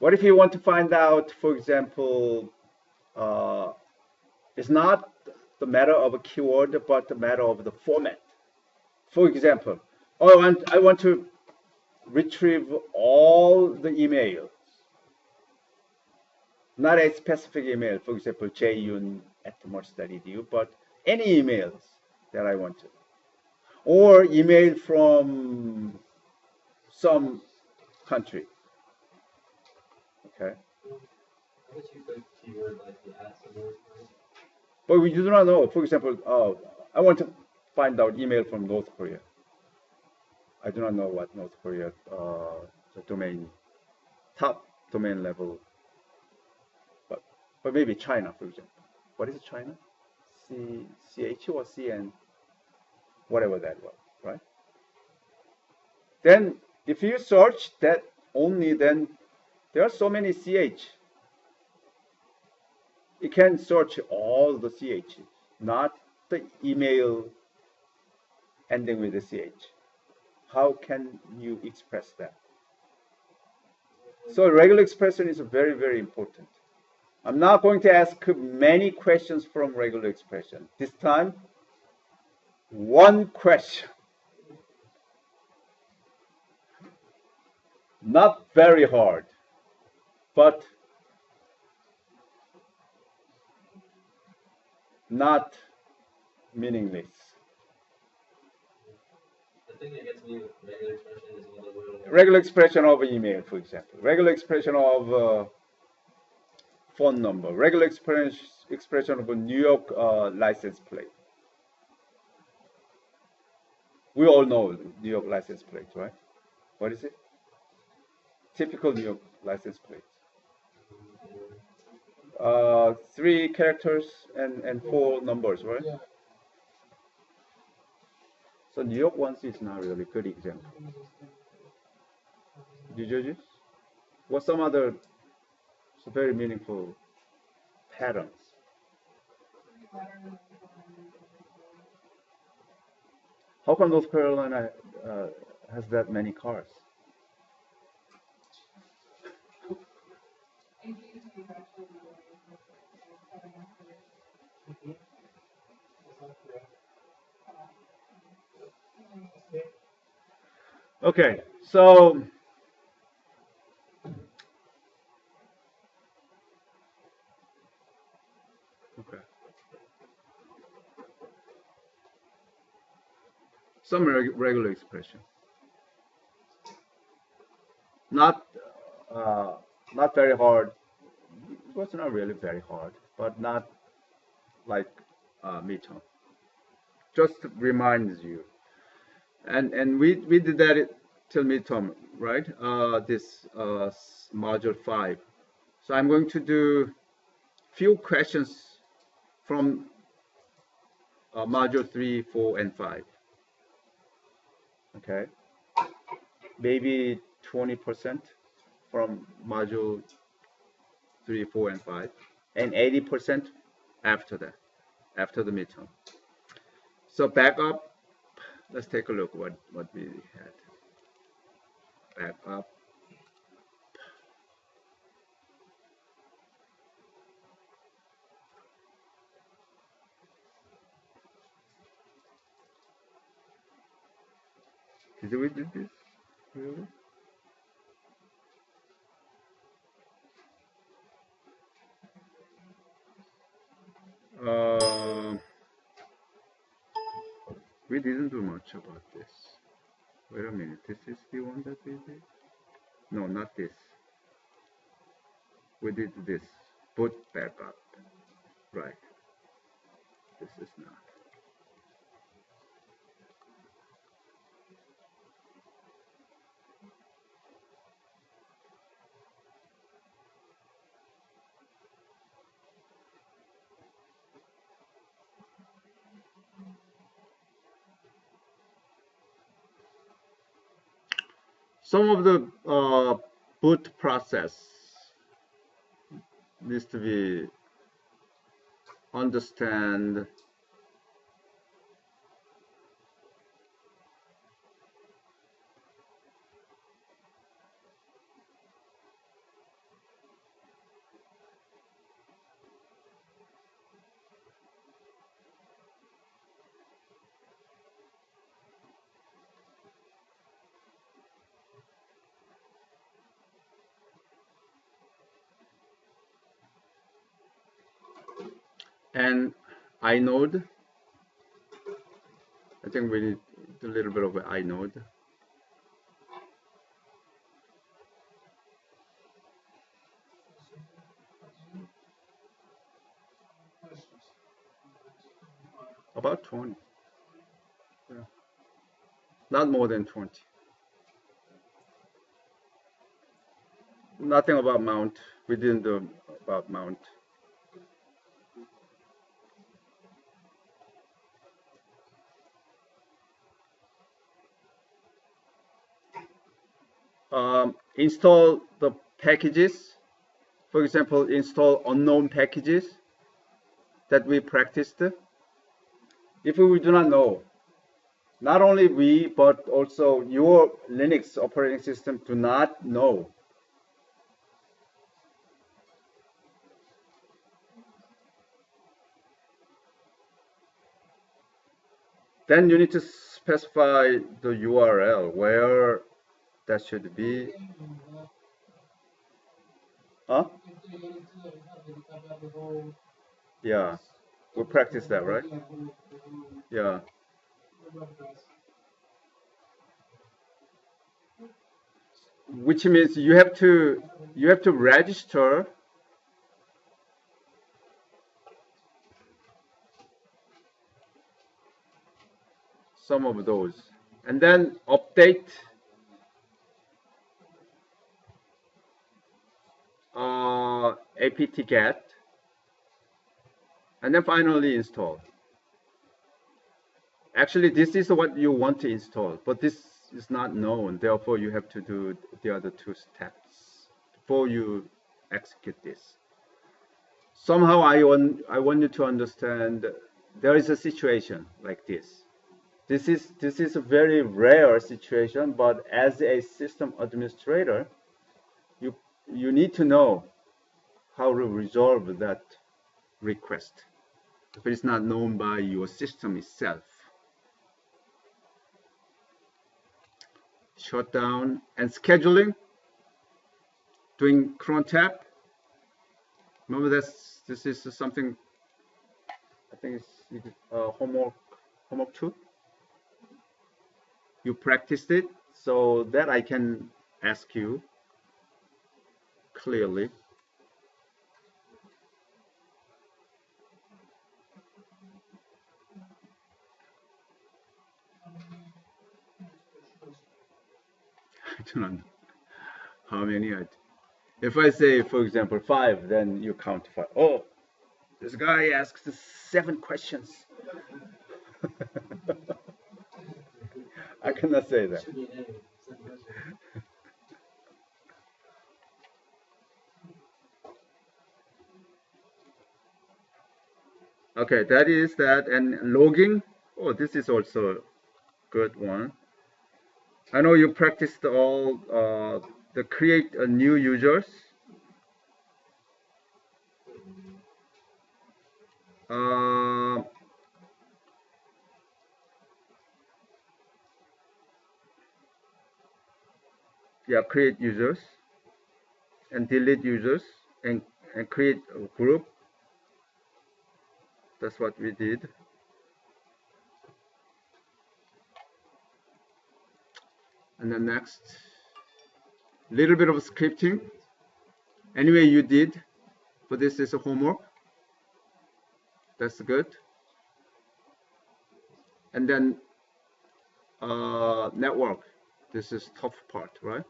What if you want to find out, for example, it's not the matter of a keyword, but the matter of the format. For example, I want to retrieve all the emails, not a specific email, for example, jyun@merce.edu, but any emails that I want to. Or email from some country. Okay. But we do not know. For example, I want to find out email from North Korea. I do not know what North Korea the domain, top domain level, but maybe China, for example. What is China? CH or CN, whatever that was, right? Then if you search that only, then there are so many CH. You can search all the CH, not the email ending with the CH. How can you express that? So regular expression is very, very important. I'm not going to ask many questions from regular expression. This time, one question. Not very hard, but not meaningless. The thing that gets me with regular expression is when the word Regular expression of email, for example. Regular expression of phone number. Regular expression of a New York license plate. We all know New York license plate, right? What is it? Typical New York license plate. 3 characters and 4 numbers, right? Yeah. So New York ones is not really a good example. New Jersey? What some other very meaningful patterns? How come North Carolina has that many cars? Okay, so okay. Some regular expression. Not not very hard. It was not really very hard, but not like midterm. Just reminds you. And we did that till midterm, right? This module 5. So I'm going to do few questions from module 3, 4, and 5. Okay, maybe 20%. from module 3, 4, and 5, and 80% after that, after the midterm. So backup, let's take a look what we had. Backup. Did we do this? Really? We didn't do much about this. Wait a minute, this is the one that we did? No, not this. We did this, boot backup, right. This is not. Some of the boot process needs to be understand. And inode, I think we need a little bit of an inode. About 20. Yeah. Not more than 20. Nothing about mount. We didn't do about mount. Install the packages. For example, install unknown packages that we practiced. If we do not know, not only we, but also your Linux operating system do not know. Then you need to specify the URL where that should be. Huh? Yeah, we practice that, right? Yeah. Which means you have to register some of those and then update apt-get and then finally install. Actually, this is what you want to install, but this is not known. Therefore, you have to do the other two steps before you execute this. Somehow, I want you to understand there is a situation like this. This is a very rare situation, but as a system administrator, you need to know how to resolve that request if it is not known by your system itself. Shutdown and scheduling, doing cron tab. Remember this is something I think it's homework 2. You practiced it so that I can ask you clearly. I do not know how many if I say, for example, 5, then you count 5. Oh, this guy asks 7 questions. I cannot say that. Okay, that is that. And logging. Oh, this is also a good one. I know you practiced all the create a new users. Uh, yeah, create users and delete users and create a group. That's what we did. And then next, little bit of scripting. Anyway, you did, but this is a homework. That's good. And then network. This is tough part, right?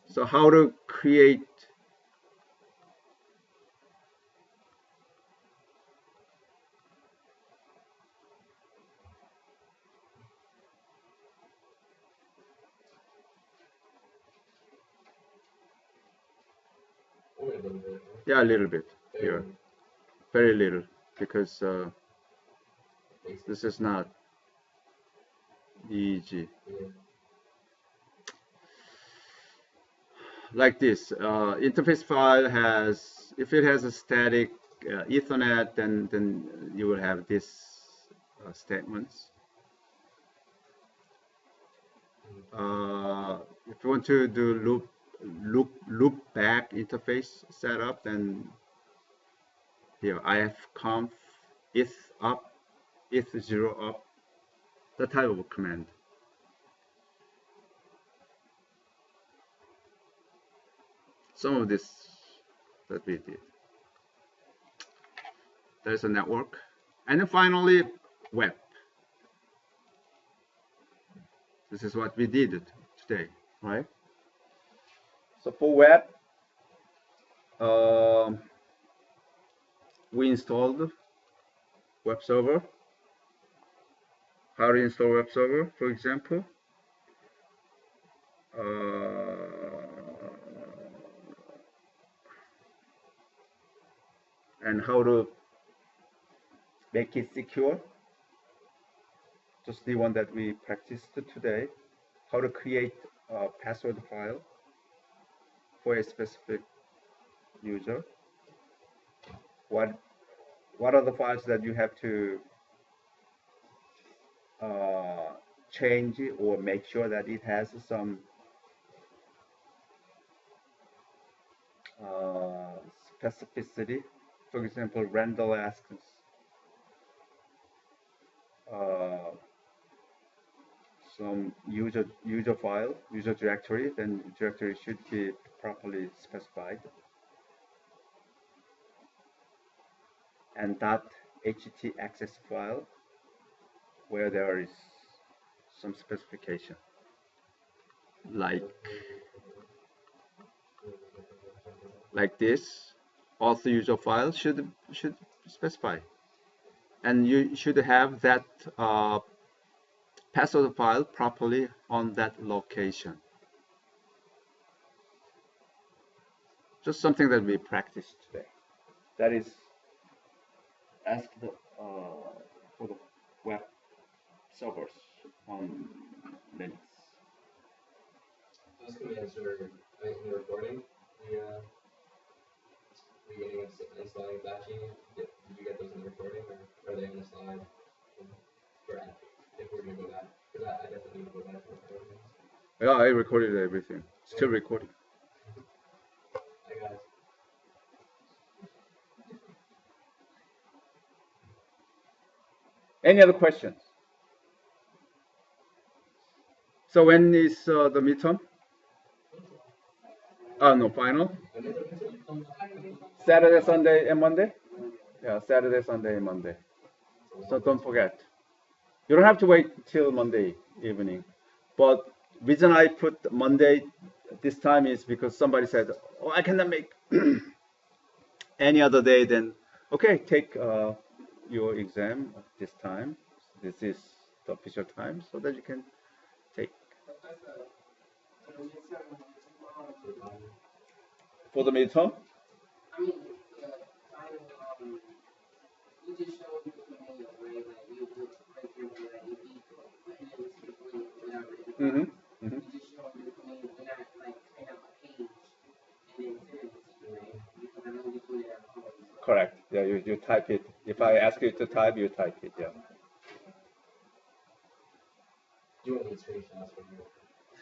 So how to create Only a little bit. yeah a little bit here, very little because this is not easy. Yeah. Like this interface file has, if it has a static Ethernet, then you will have this statements. If you want to do loop back interface setup, then here ifconf if up if 0 up, the type of command. Some of this that we did. There's a network. And then finally, web. This is what we did today, right? So for web, um, we installed web server. How to install web server, for example. And how to make it secure. Just the one that we practiced today. How to create a password file for a specific user. What are the files that you have to change or make sure that it has some specificity. For example, Randall asks uh, some user file, user directory, then directory should be properly specified. And .htaccess file where there is some specification, like this. Author user file should specify, and you should have that password file properly on that location. Just something that we practiced today. That is asked for the web servers on Linux. Those commands are in the recording. We getting installing batching. Did you get those in the recording, or are they on the slide? If we're gonna go back, because I definitely need to go back to recording. Yeah, I recorded everything. Still recording. I got it. Any other questions? So when is the midterm? Oh, no, final? Saturday, Sunday, and Monday? Yeah, Saturday, Sunday, and Monday. So don't forget. You don't have to wait till Monday evening. But reason I put Monday this time is because somebody said, oh, I cannot make any other day, then okay, take your exam this time. This is the official time so that you can take. For the midterm? Mm-hmm. Mm-hmm. Correct. Yeah, you type it. If I ask you to type, you type it. Yeah. You want me to screenshots from you?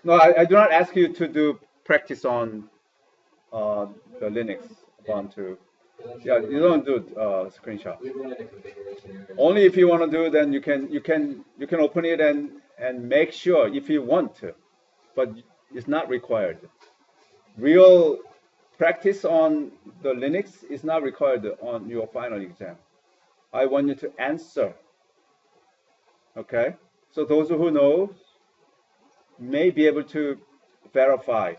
No, I do not ask you to do practice on the Linux Ubuntu. Yeah, you don't do screenshot. We run into configuration errors. Only if you want to do, then you can open it and make sure if you want to, but it's not required. Real practice on the Linux is not required on your final exam. I want you to answer. Okay, so those who know may be able to verify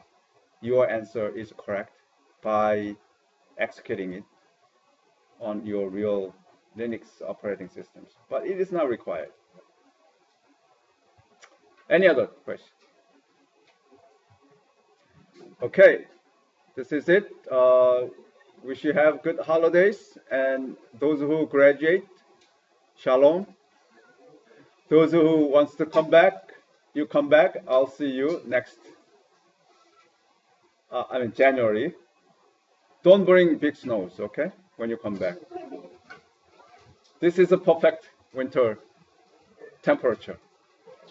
your answer is correct by executing it on your real Linux operating systems, but it is not required. Any other question? Okay, this is it. Wish you have good holidays, and those who graduate, shalom. Those who wants to come back, you come back. I'll see you next. January. Don't bring big snows, okay? When you come back. This is a perfect winter temperature.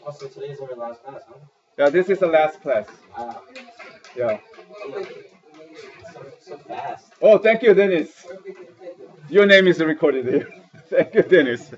Also, today's our last class, huh? Yeah, this is the last class. Yeah. So fast. Oh, thank you, Dennis. Your name is recorded here. Thank you, Dennis.